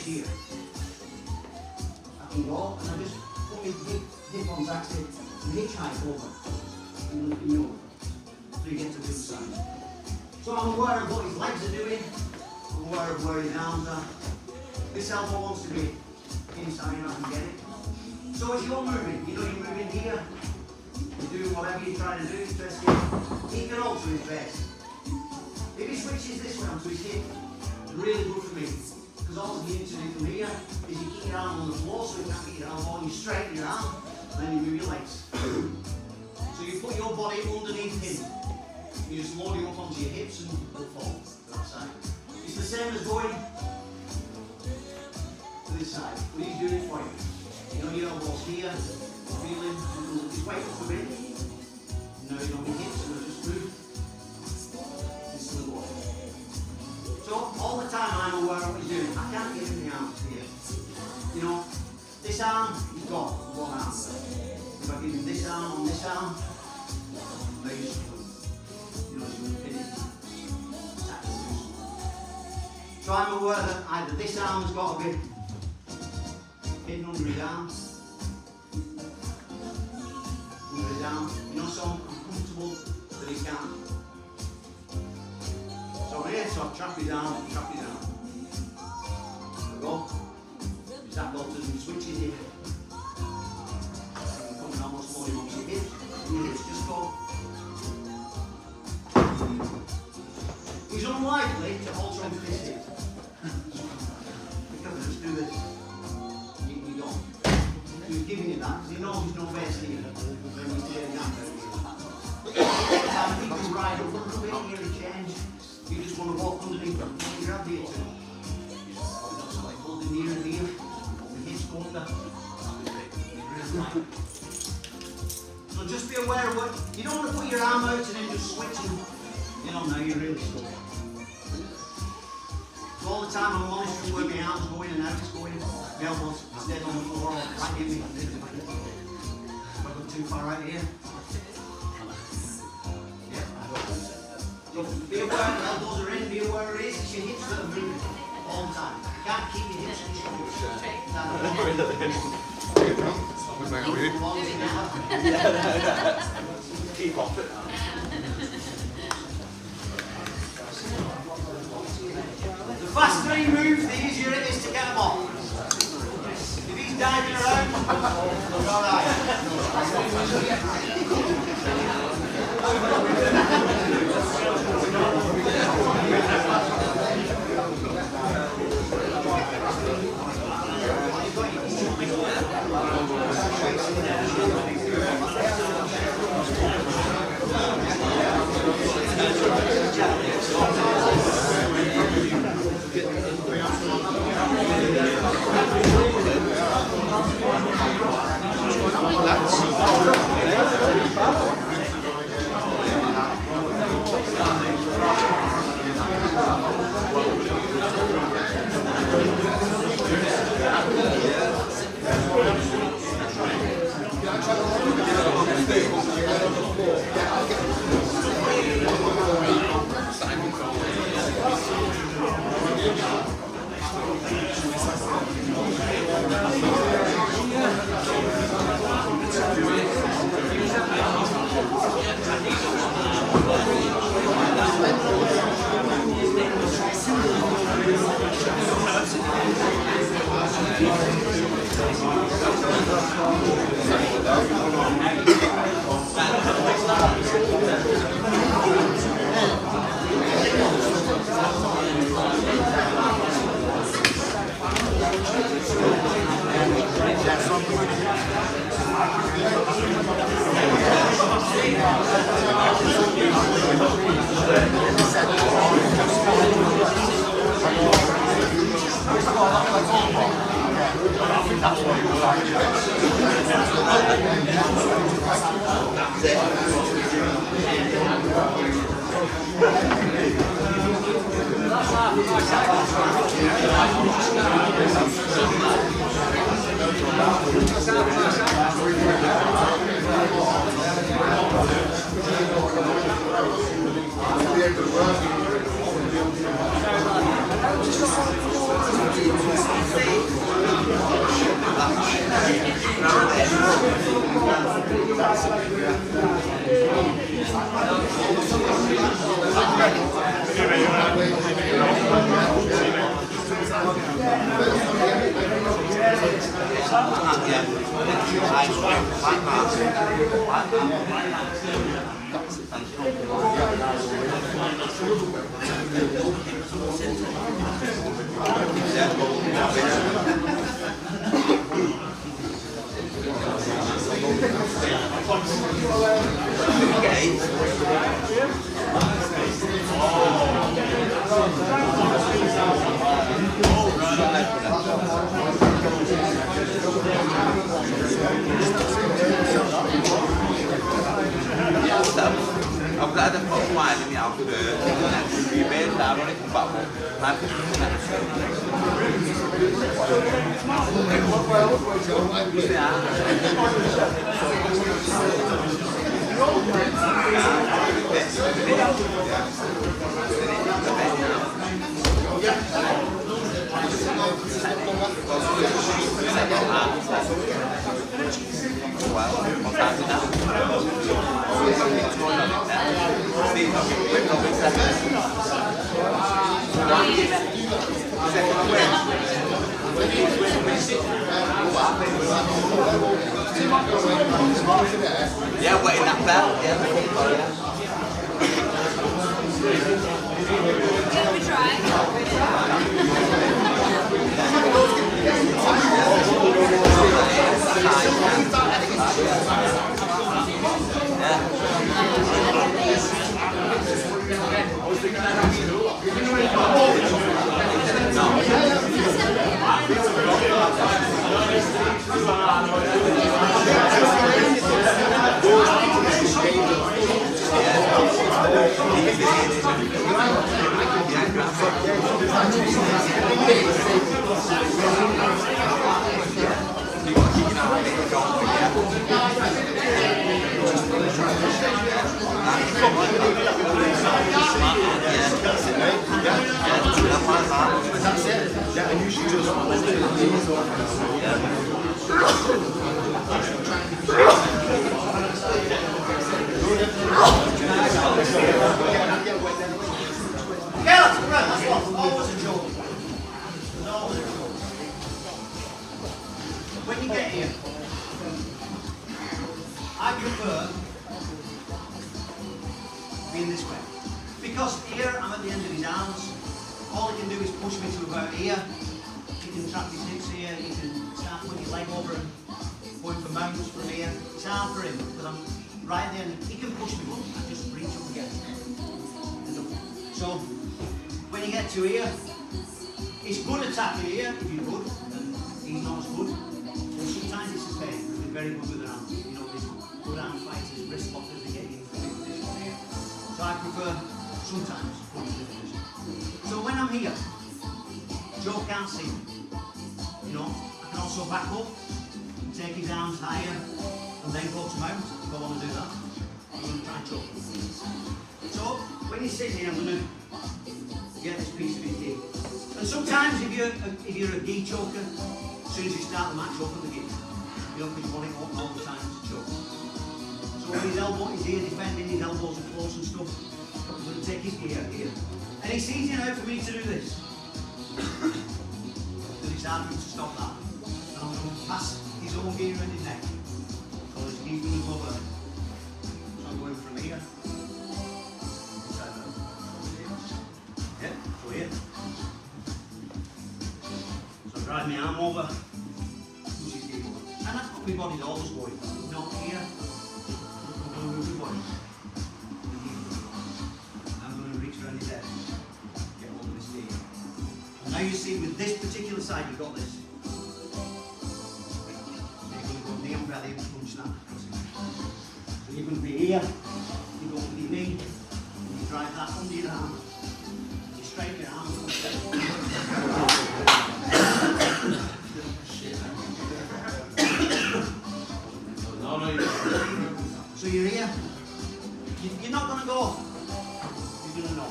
shear. I can go and I just put my hip on Zach's hip and hitchhike over. You know, so you get to the other side. So I'm aware of what his legs are doing. I'm aware of where his arms are. This elbow wants to be inside and I can get it. So as you're moving, you know you're moving here. You're doing whatever you're trying to do, interesting. He can alter his best. If he switches this way onto his hip, it's really good for me. Because all you need to do from here is you keep your arm on the floor so you can't get your elbow and you straighten your arm, and then you move your legs. So you put your body underneath him. You just load him up onto your hips and he'll fall to that side. It's the same as going to this side, but he's doing it for you. You know your elbows here, feel him, just wait up a bit. You know, you don't be hips and just move. This will go. So all the time I'm aware of what he's doing. I can't give him the arms here. You know, this arm, he's got one arm. If I give him this arm on this arm, maybe he's you know, he's going to pin it. So I'm aware that either this arm has got to be hidden under his arm. Under his arm. You know, so I'm comfortable that he can't. So here, so I've trapped his arm, trap his arm. There we go. His that alters and switches here. Coming almost loading onto your hips. Your hips just go. He's unlikely to alter onto this hip. Because just do this. You don't. He's giving you that because he knows there's no base here. When you tear it down very well. He can ride up a little bit, nearly change. You just want to walk underneath them. You grab the hips. So like holding near and here. The hips go under. So just be aware of what. You don't want to put your arm out and then just switching. You know, now you're really slow. So all the time I'm monitoring where my arms go in and out, it's going. My elbows stayed on the floor, right in me. If I go too far out here. Yeah. So be aware the elbows are in, be aware it is, it's your hips that are moving all the time. You can't keep your hips in Keep off it. The faster he moves, the easier it is to get him off. If he's diving around, we're Stay I'm glad I put mine in the afternoon. You made that on it from back. Yeah, wait, that bell. Yeah. Can we try? That's it. Yeah, and you should just Okay, let's go round. That's what. Always a joke. There's always a joke. When you get here, I prefer being this way. Because here, I'm at the end of his arms. All he can do is push me to about here. You can trap his hips here. You can start putting your leg over and going for mounts from here. It's hard for him because I'm right at the end. He can push me, but I just reach up again. So, when you get to here, it's good attacking here if you're good, and he's not as good. But sometimes it's the same. They're very good with their arms. You know, these good arm fighters, wrist lockers, they get you into good position here. So I prefer sometimes good position. So when I'm here, Joe can't see me. You know, I can also back up, take his arms higher, and then go to mount if I want to do that. I'm going to try and choke him. So when you're sitting here, I'm going to get this piece of his gi. And sometimes if you're a gi choker, as soon as you start the match, open the gi. You know, because you want it all the time to choke. So with his elbow, his ear defending, his elbows are close and stuff, I'm going to take his gi out here. And it's easy now for me to do this. Because it's hard for him to stop that. And I'm going to pass his own gi around his neck. So his gi's going to go over. So I'm going from here. Yeah, so here. So I drive my arm over, push his gi over. And that's what my body's always going. Not here. I'm going to move my body. I'm going to reach around his head. Get hold of his knee. And now you see with this particular side, you've got this. You're going to go knee on belly and punch that. So you're going to be here, you go with your knee, and you drive that under your arm. You straighten your arm. So you're here. You're not going to go. You're going to know.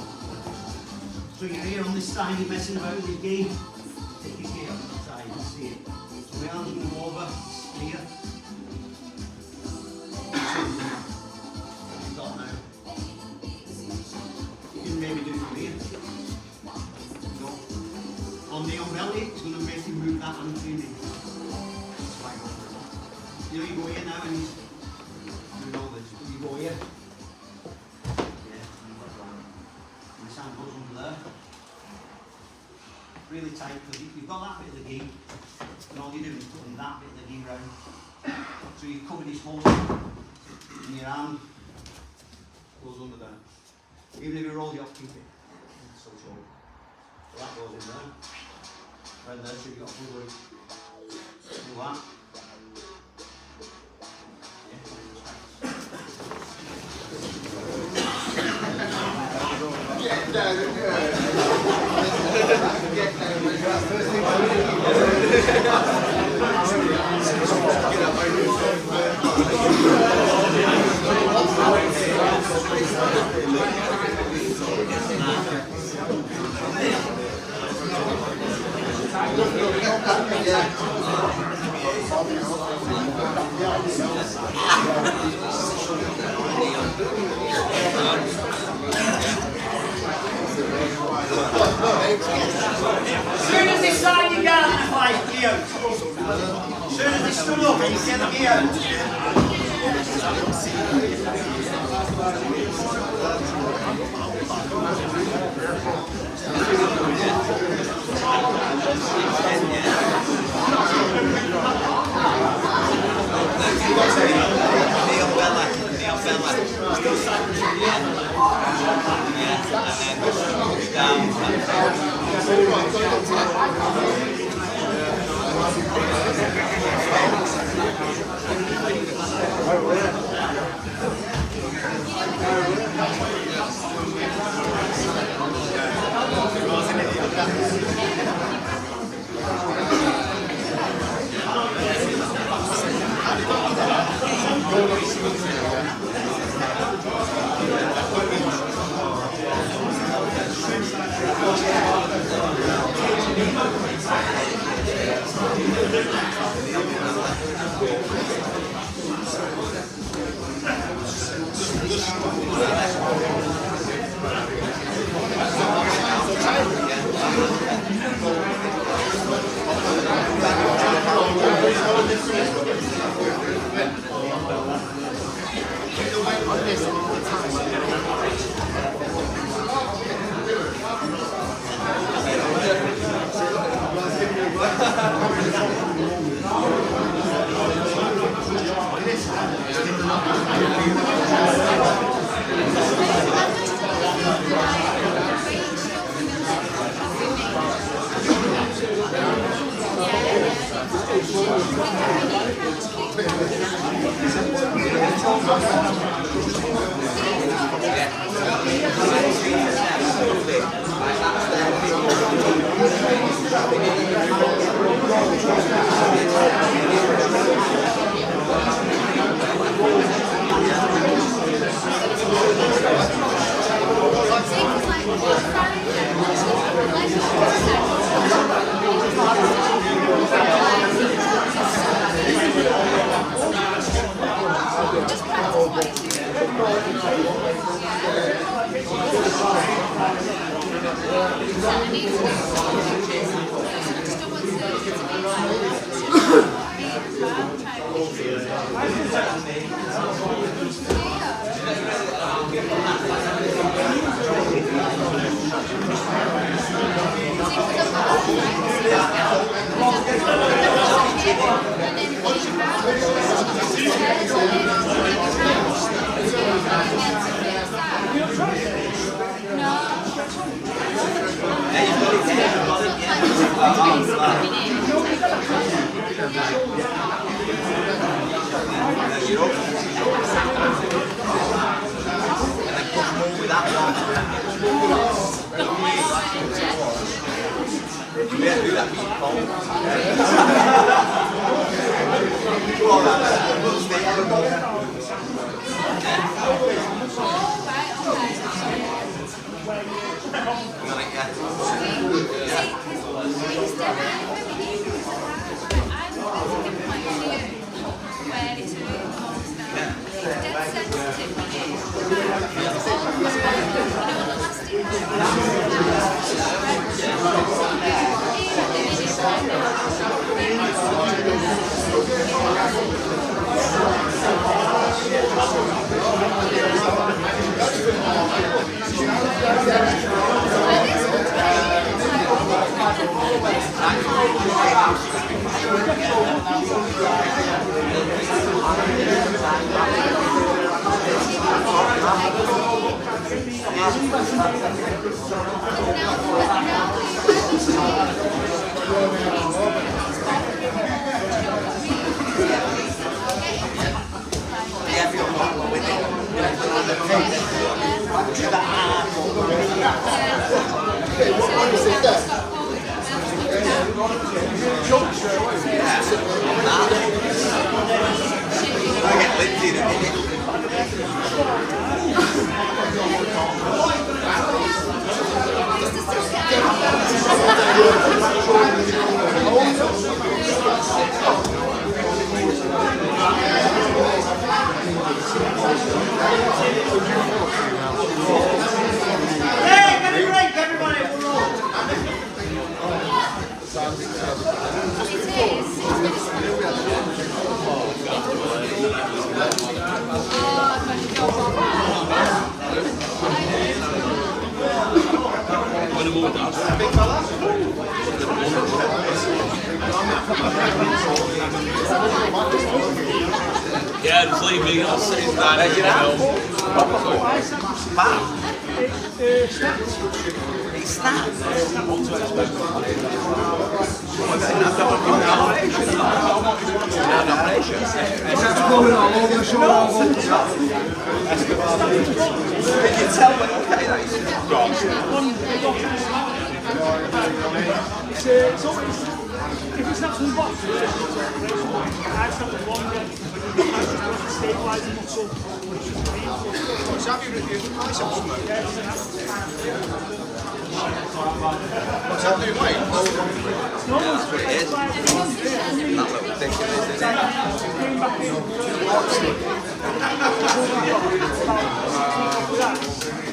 So you're here on this side, you're messing about with your gi. Take your gi up on the side, you can see it. So my arm's going to go over here. So go here now and he's doing all this. You go here. Yeah, and the sand goes under there. Really tight, because you've got that bit of the gi, and all you do is putting that bit of the gi round. So you've covered his whole and your hand goes under there. Even if you roll the up, keep it. It's so short. So that goes in there. Right there, so you've got a full weight. Do that. Get down, get down. As soon as they started you down in the fight, get out. As soon as they stood up, you get them out. I get Lindsay in a minute. Hey, get a break, everybody. We're all. Yeah, just leave me. I'll sit down and It's snaps. It's always, if it's not from the box, I've snapped with one gun. Stabilise the muscle. What's happening, mate? No one's that little thing is going back in.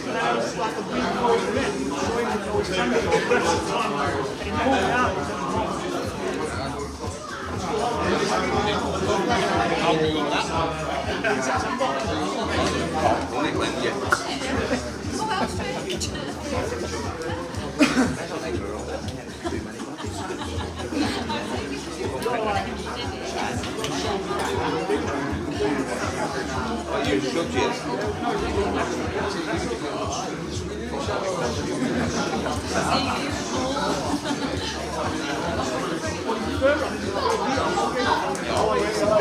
And I was like a week over in, showing that I was standing on breath and he pulled me out.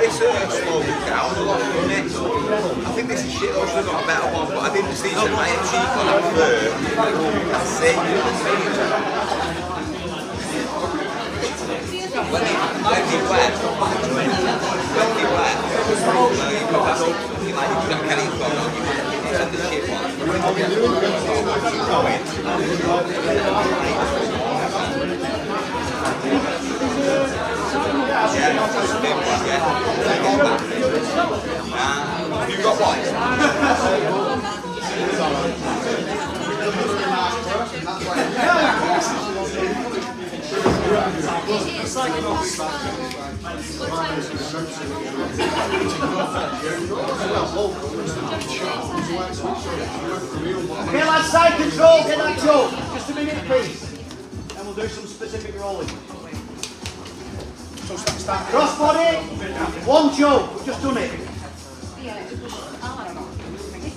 This small cow, I think this is shit. I should have got a better one, but I didn't see some mate cheap on that fur. That's it. When he wet, you got that whole fucking like you've got Kelly's going on, you send the shit You've got what? Okay, lads, side control, get that choke. Just a minute, please. And we'll do some specific rolling. Crossbody, one choke. We've just done it.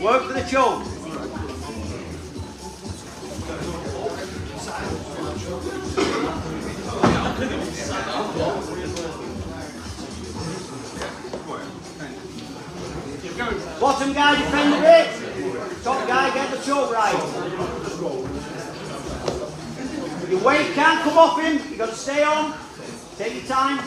Work for the choke. Bottom guy, defend a bit. Top guy, get the choke right. Your weight can't come off him. You've got to stay on. Take your time.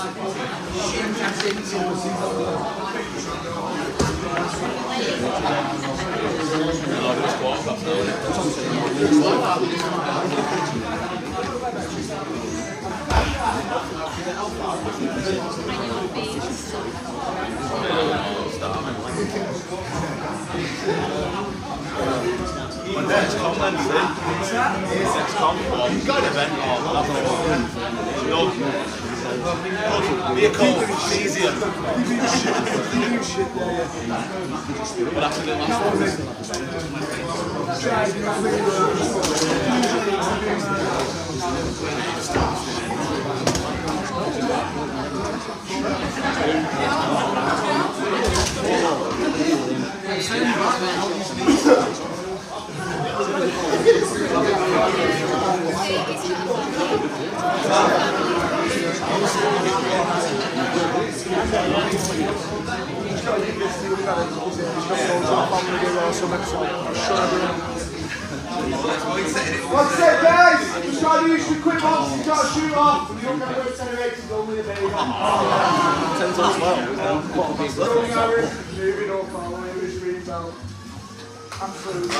When next come then, next come, you got an event or vehicle, easier. What happened in the last What's it, guys? Just try to use your quick box, you got to shoot off. You don't have to accelerate, go with it, baby. Throwing arrows, moving up, following the street out. Absolutely.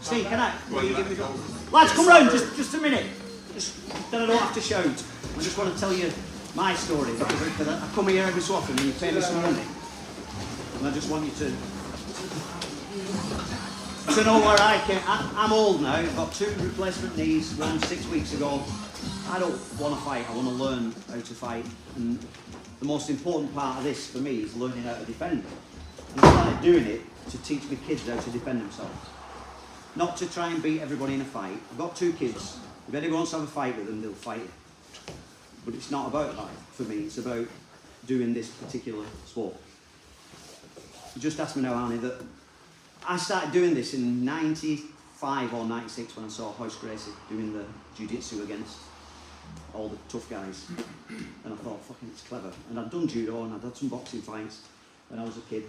Steve, can I? Lads, come round just a minute. Then I don't have to shout. I just want to tell you my story because I come here every so often and you pay me some money. And I just want you to know where I came. I'm old now. I've got 2 replacement knees, one 6 weeks ago. I don't want to fight. I want to learn how to fight. And the most important part of this for me is learning how to defend. And I started doing it to teach my kids how to defend themselves. Not to try and beat everybody in a fight. I've got 2 kids. If anyone wants to have a fight with them, they'll fight it. But it's not about that for me. It's about doing this particular sport. You just asked me now, Arnie, that I started doing this in 95 or 96 when I saw Hoist Gracie doing the jiu-jitsu against all the tough guys. And I thought, fucking, it's clever. And I'd done judo and I'd had some boxing fights when I was a kid.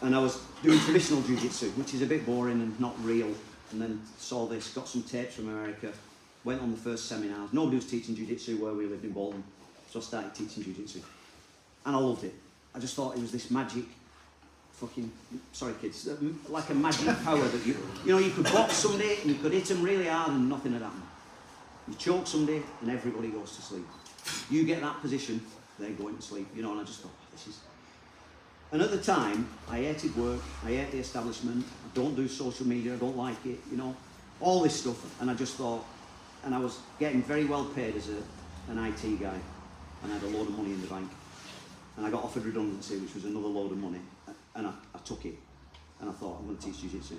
And I was doing traditional jiu-jitsu, which is a bit boring and not real. And then saw this, got some tapes from America, went on the first seminars. Nobody was teaching jiu-jitsu where we lived in Bolton, so I started teaching jiu-jitsu. And I loved it. I just thought it was this magic fucking, sorry kids, like a magic power that you know, you could box somebody and you could hit them really hard and nothing had happened. You choke somebody and everybody goes to sleep. You get that position, they're going to sleep, you know, and I just thought, this is... And at the time, I hated work, I hate the establishment, I don't do social media, I don't like it, you know, all this stuff. And I just thought, and I was getting very well paid as an IT guy, and I had a load of money in the bank. And I got offered redundancy, which was another load of money, and I took it. And I thought, I'm going to teach jiu-jitsu.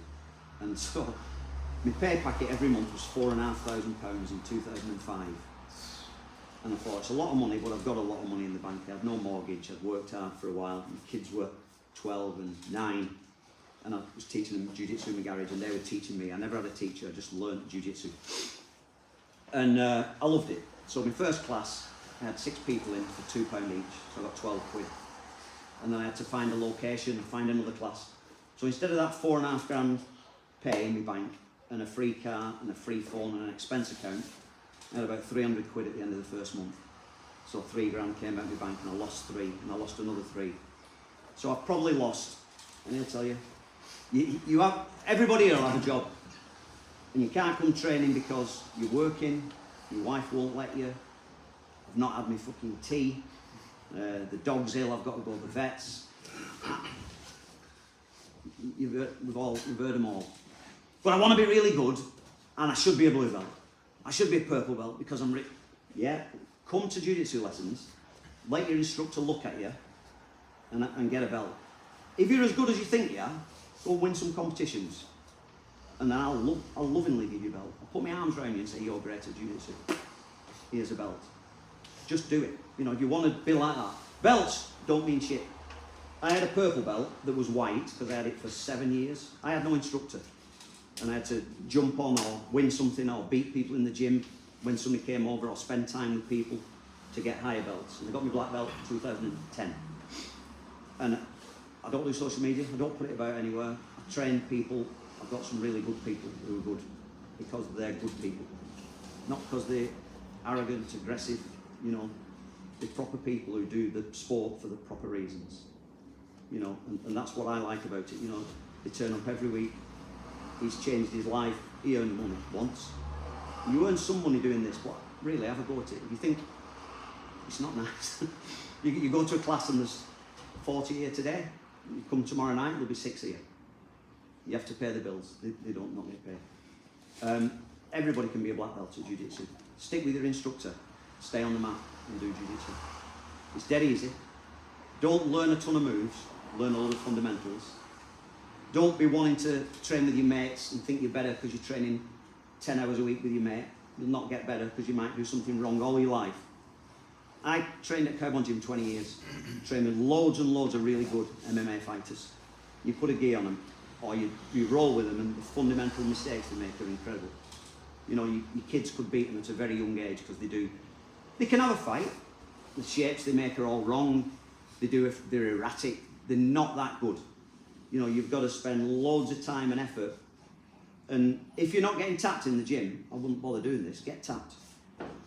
And so, my pay packet every month was £4,500 in 2005. And I thought, it's a lot of money, but I've got a lot of money in the bank. I had no mortgage, I'd worked hard for a while. My kids were 12 and 9, and I was teaching them jiu-jitsu in my garage, and they were teaching me. I never had a teacher, I just learned jiu-jitsu. And I loved it. So my first class, I had 6 people in for £2 each, so I got 12 quid. And then I had to find a location and find another class. So instead of that £4,500 pay in my bank, and a free car, and a free phone, and an expense account, I had about 300 quid at the end of the first month. So £3,000 came out of my bank, and I lost 3, and I lost another 3. So I've probably lost, and he'll tell you, you have, everybody here will have a job. And you can't come training because you're working, your wife won't let you, I've not had my fucking tea, the dog's ill, I've got to go to the vets. We've heard them all. But I want to be really good, and I should be a blue belt. I should be a purple belt because I'm come to jiu-jitsu lessons, let your instructor look at you and get a belt. If you're as good as you think you are, go win some competitions. And then I'll lovingly give you a belt. I'll put my arms around you and say, you're great at jiu-jitsu. Here's a belt. Just do it. You know, if you want to be like that. Belts don't mean shit. I had a purple belt that was white because I had it for 7 years. I had no instructor. and I had to jump on or win something or beat people in the gym when somebody came over or spend time with people to get higher belts. And I got my black belt in 2010. And I don't do social media, I don't put it about anywhere. I train people, I've got some really good people who are good because they're good people. Not because they're arrogant, aggressive, you know, they're proper people who do the sport for the proper reasons. You know, and that's what I like about it, you know. They turn up every week, he's changed his life, he earned money once. You earn some money doing this, but really have a go at it. If you think it's not nice, you go to a class and there's 40 here today, you come tomorrow night, there'll be 6 here. You have to pay the bills, they don't not get paid. Everybody can be a black belt at jiu-jitsu. Stick with your instructor, stay on the mat and do jiu-jitsu. It's dead easy. Don't learn a ton of moves, learn a lot of fundamentals. Don't be wanting to train with your mates and think you're better because you're training 10 hours a week with your mate. You'll not get better because you might do something wrong all your life. I trained at Carbon Gym 20 years, trained with loads and loads of really good MMA fighters. You put a gi on them, or you roll with them, and the fundamental mistakes they make are incredible. You know, your kids could beat them at a very young age because they can have a fight. The shapes they make are all wrong. They do if they're erratic. They're not that good. You know, you've got to spend loads of time and effort. And if you're not getting tapped in the gym, I wouldn't bother doing this. Get tapped.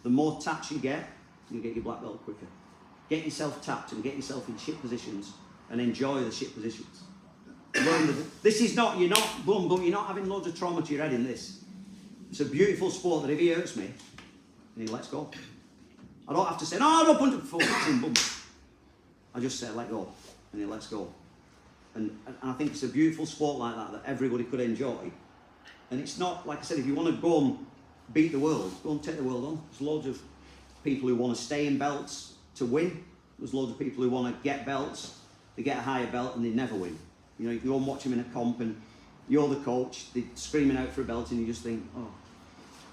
The more taps you get your black belt quicker. Get yourself tapped and get yourself in shit positions and enjoy the shit positions. This is not, you're not having loads of trauma to your head in this. It's a beautiful sport that if he hurts me, then he lets go. I don't have to say, no, I don't punch him before him, boom. I just say, let go, and he lets go. And I think it's a beautiful sport like that everybody could enjoy. And it's not, like I said, if you want to go and beat the world, go and take the world on. There's loads of people who want to stay in belts to win. There's loads of people who want to get belts, they get a higher belt and they never win. You know, you go and watch them in a comp and you're the coach, they're screaming out for a belt and you just think, oh.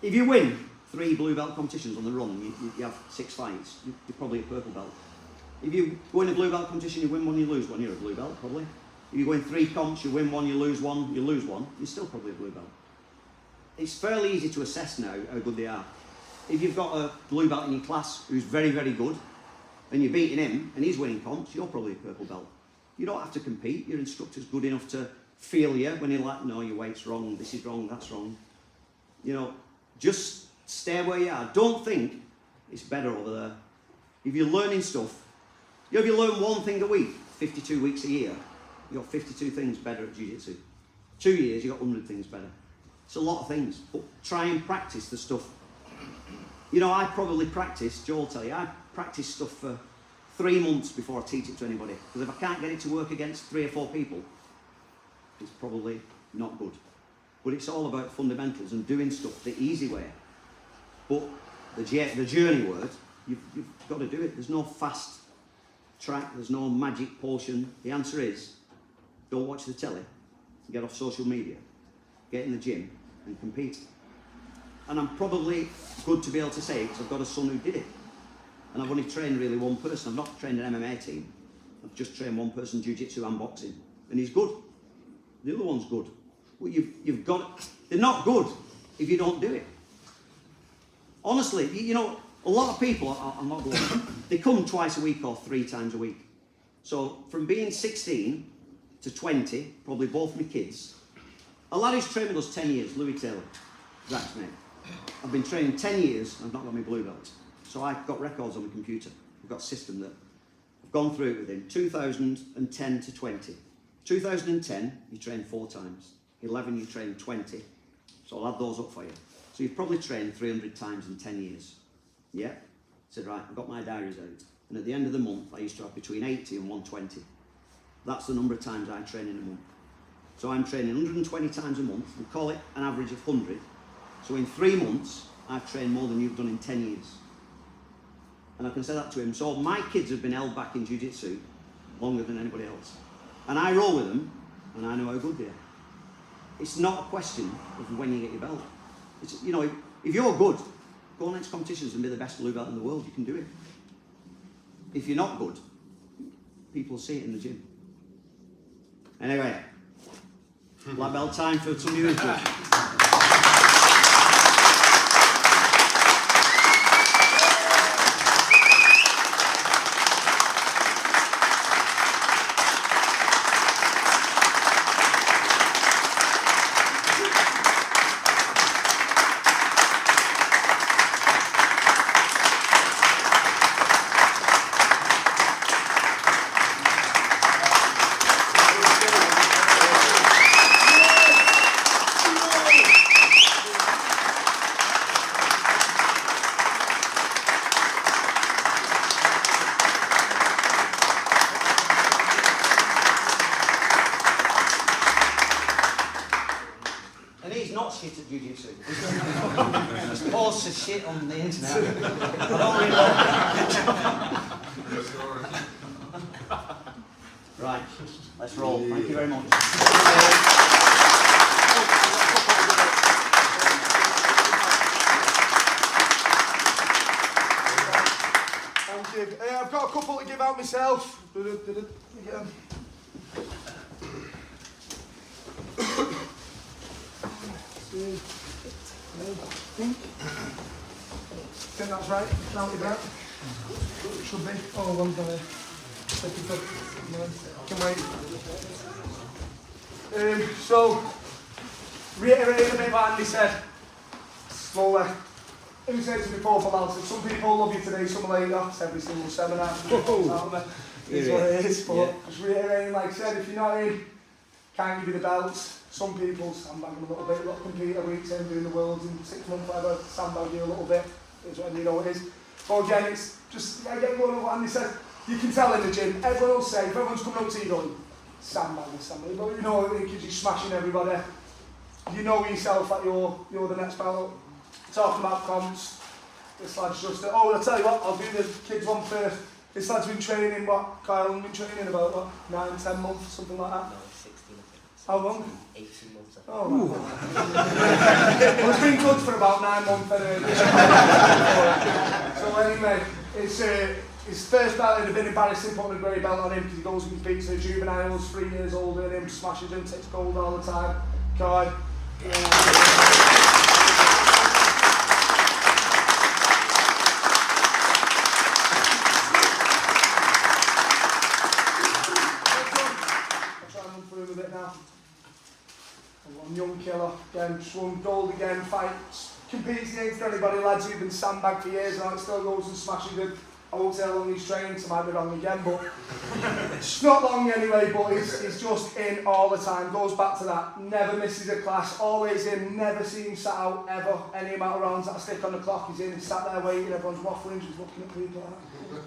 If you win 3 blue belt competitions on the run, you have 6 fights, you're probably a purple belt. If you go in a blue belt competition, you win one, you lose one, you're a blue belt probably. If you go in 3 comps, you win one, you lose one, you're still probably a blue belt. It's fairly easy to assess now how good they are. If you've got a blue belt in your class who's very, very good, and you're beating him, and he's winning comps, you're probably a purple belt. You don't have to compete, your instructor's good enough to feel you when you're like, no, your weight's wrong, this is wrong, that's wrong. You know, just stay where you are. Don't think it's better over there. If you're learning stuff, if you learn one thing a week, 52 weeks a year, you've got 52 things better at jiu-jitsu. 2 years, you've got 100 things better. It's a lot of things, but try and practice the stuff. You know, I probably practice, Joe will tell you, I practice stuff for 3 months before I teach it to anybody. Because if I can't get it to work against 3 or 4 people, it's probably not good. But it's all about fundamentals and doing stuff the easy way. But the journey word, you've got to do it. There's no fast track, there's no magic potion. The answer is, don't watch the telly, get off social media, get in the gym and compete. And I'm probably good to be able to say it because I've got a son who did it. And I've only trained really one person. I've not trained an MMA team. I've just trained one person, jiu-jitsu and boxing. And he's good. The other one's good. But you've got, they're not good if you don't do it. Honestly, you know, a lot of people, I'm not going, they come twice a week or 3 times a week. So from being 16 to 20, probably both my kids, a lad who's trained with us 10 years, Louis Taylor, Zach's mate. I've been training 10 years, I've not got my blue belt. So I've got records on my computer. I've got a system that I've gone through it with him, 2010 to 20. 2010, you trained 4 times. 11, you trained 20. So I'll add those up for you. So you've probably trained 300 times in 10 years. Yeah? I said, right, I've got my diaries out. And at the end of the month, I used to have between 80 and 120. That's the number of times I train in a month. So I'm training 120 times a month. We call it an average of 100. So in 3 months, I've trained more than you've done in 10 years. And I can say that to him. So my kids have been held back in jiu-jitsu longer than anybody else. And I roll with them, and I know how good they are. It's not a question of when you get your belt. It's, you know, if you're good, go on next competitions and be the best blue belt in the world. You can do it. If you're not good, people see it in the gym. Anyway, black belt time for some new input. jiu-jitsu. There's posts of shit on the internet. I don't really Right, let's roll. Thank you very much. Thank you. I've got a couple to give out myself. I think that's right. Count it out. Should be. Oh, one's on there. Pick it up. Can wait. So, reiterating a bit what Andy said. Slowly. Who said to me before for Malta? Some people love you today, some later. It's every single seminar. It's what it is. But just reiterating, like I said, if you're not in, can't give you the belts. Some people sandbag them a little bit, look, compete a week in doing the worlds in 6 months, whatever, sandbag you a little bit. It's what you know it is. But again, it's just, again, going on what Andy said, you can tell in the gym, everyone will say, if everyone's coming up to you going, sandbag. But you know, because you're smashing everybody. You know yourself that you're the next belt. Talking about comps, this lad's just, oh, I'll tell you what, I'll do the kids one first. This lad's been training, what, Kyle, been training about, what, 9, 10 months, something like that? No, 16, I think. How long? 18 months, I think. Oh, my God. Well, it's been good for about 9 months anyway. So anyway, it's his first belt, it'd have been embarrassing putting a grey belt on him because he goes and beats the juveniles, 3 years older than him, smashes him, takes gold all the time. Kai. With it now. One young killer, again, just won gold again, fights, competes against anybody, lads who've been sandbagged for years and still goes and smashes it. I won't say how long he's trained, so I might be wrong again, but it's not long anyway, but he's just in all the time, goes back to that, never misses a class, always in, never seen him sat out ever, any amount of rounds that I stick on the clock, he's in, he's sat there waiting, everyone's waffling, just looking at people like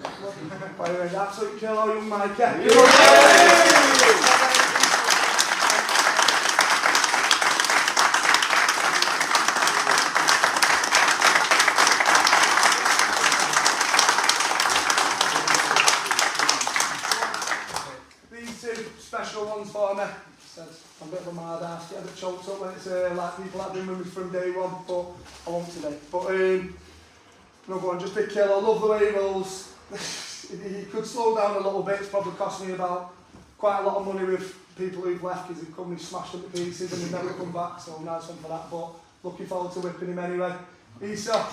that. By the way, absolute killer, young Mike. Special ones for me. Says I'm a bit of a mad ass, get a bit choked up when it's like people that have been with me from day one, but I won't today. But another one, just big killer. I love the way he rolls. He could slow down a little bit. It's probably cost me about quite a lot of money with people who've left because he've come and smashed them to pieces and he's never come back. So nice one for that. But looking forward to whipping him anyway. Isa.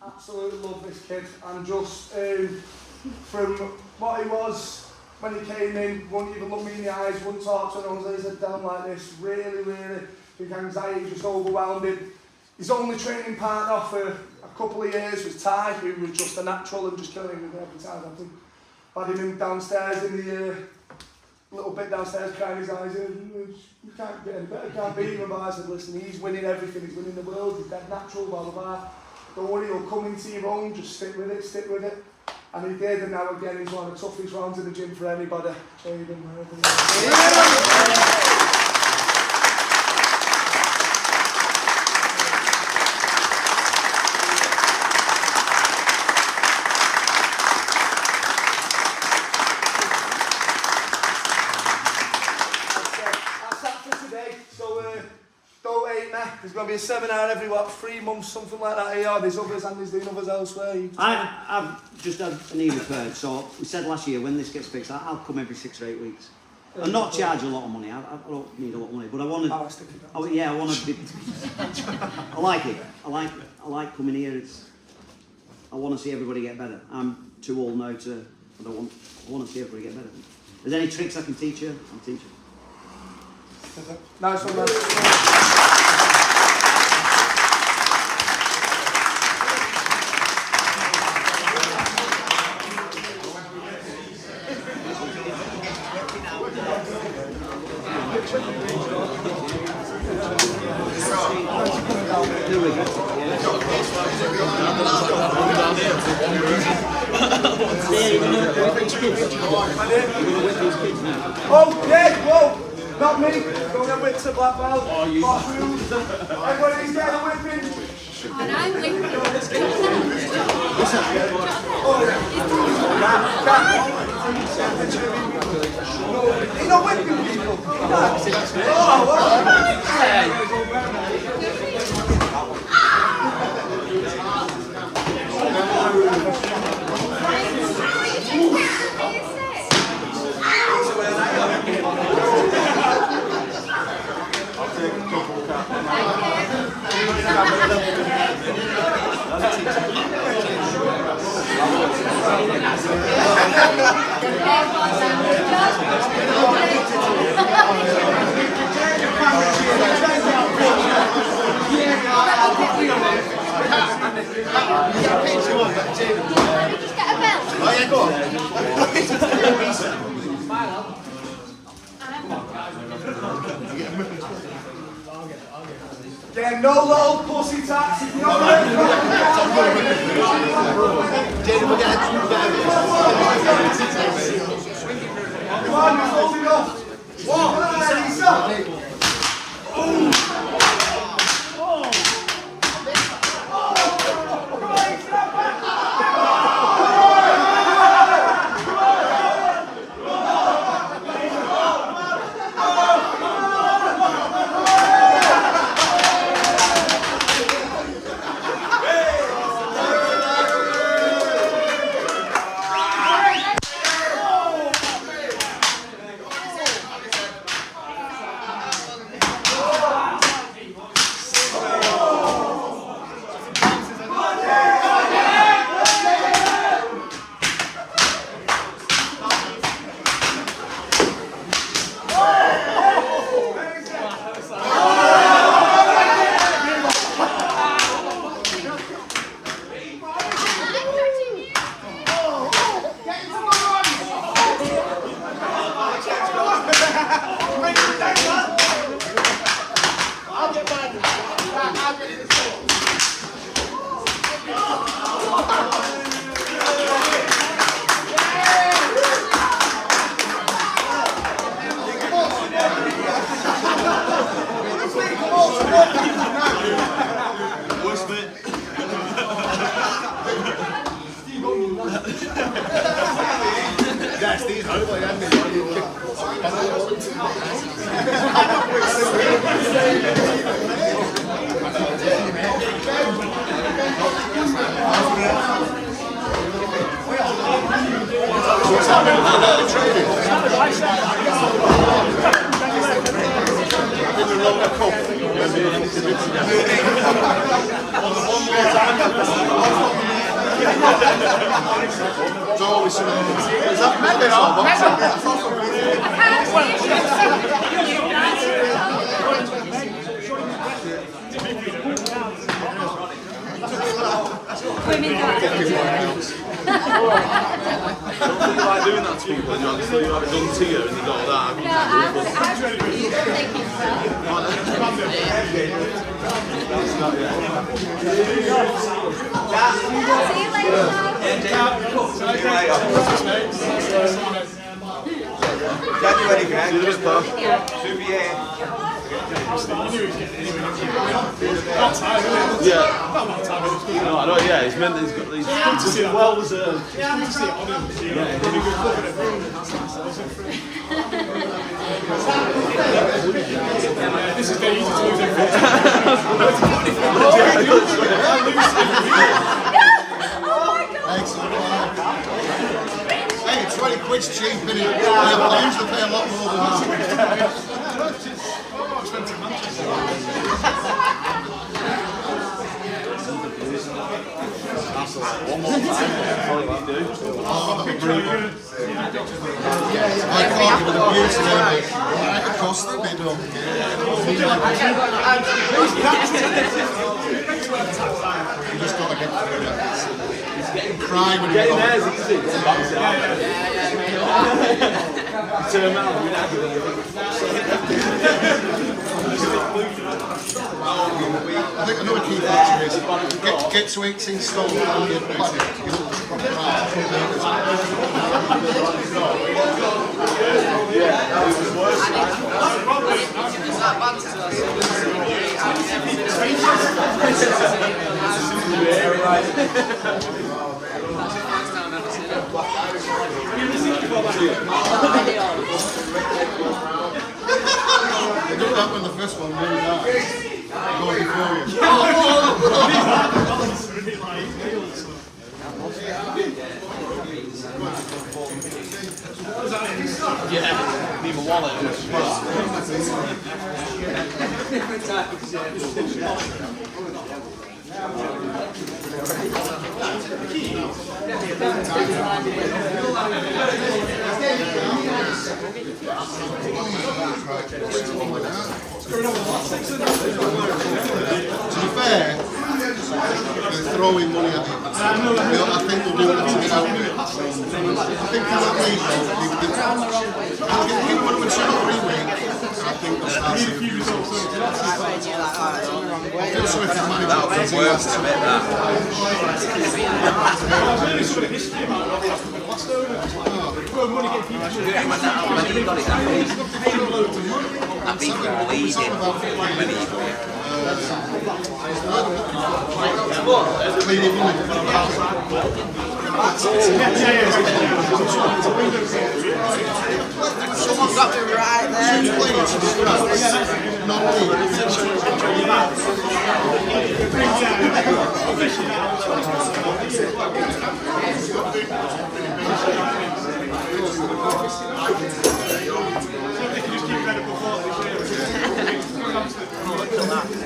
Absolutely love this kid, and just from what he was when he came in, wouldn't even look me in the eyes, wouldn't talk to anyone, his head down like this, really big anxiety, just overwhelmed him. His only training partner for a couple of years was Ty, who was just a natural and just killing him every time. I think I had him downstairs in the little bit downstairs crying his eyes in. You can't get any better, can't beat him. But I said, listen, he's winning everything, he's winning the world, he's dead natural, blah blah blah. Don't worry, he'll come into your own, just stick with it. And he did, and now again he's one of the toughest rounds in the gym for anybody. That's that for today. So don't hate me. There's going to be a seminar every 3 months, something like that here. There's others and there's doing others elsewhere. I've just had a knee repaired, so we said last year when this gets fixed, I'll come every 6 or 8 weeks. And not charge a lot of money. I don't need a lot of money, but I want to. I want to be. I like it. I like coming here. I want to see everybody get better. I'm too old now to. I want to see everybody get better. If there's any tricks I can teach you, I'll teach you. Nice one, lads. Here we go. Oh, yeah, whoa! Not me. Don't get whipped to black belt. Everybody's getting a whipping. And I'm with You're not whipping people. Oh, what? Yeah, no little pussy tax. If you're not ready, come on, just hold it off. What? Stop. I think another key feature is get weights installed on your planet. You look proper right. They did that when the first one really nice. Go before you. Yeah, need my wallet. To be fair, they're throwing money at it. I think they'll do it to get out of it. I think for that reason, they want to win 2 or 3 weeks. I think they'll start seeing results. I feel sorry for the manager. That'll be worse than a bit, that. How many you got it that week? I think we're bleeding many. Cleaning money. Someone got me right there. 2 players from scratch. Not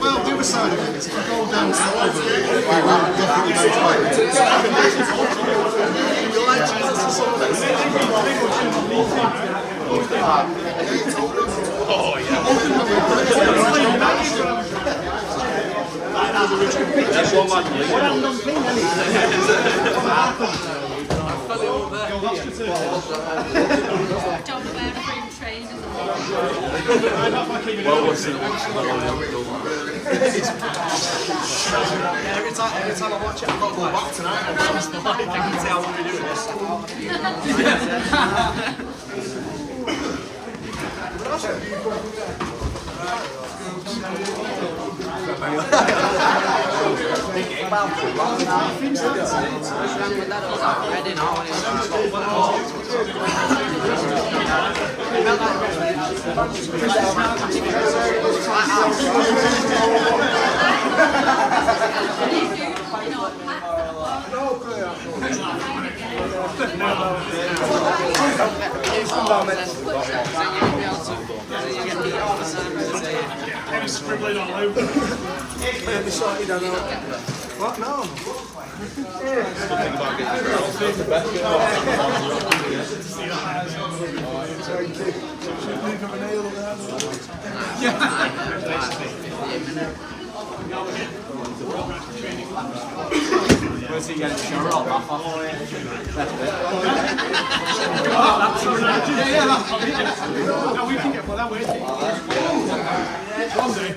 well, the other side of it is if you go down to the other, you will definitely make players. You're like Jesus or something. Oh, yeah. That's one man. John Ware free trained in the Well, what's it? Every time I watch it, I've got to go back tonight. I can see how long we do Scribbling all over. What? No. Where's he getting the shower off? No, we can get for that way. One day.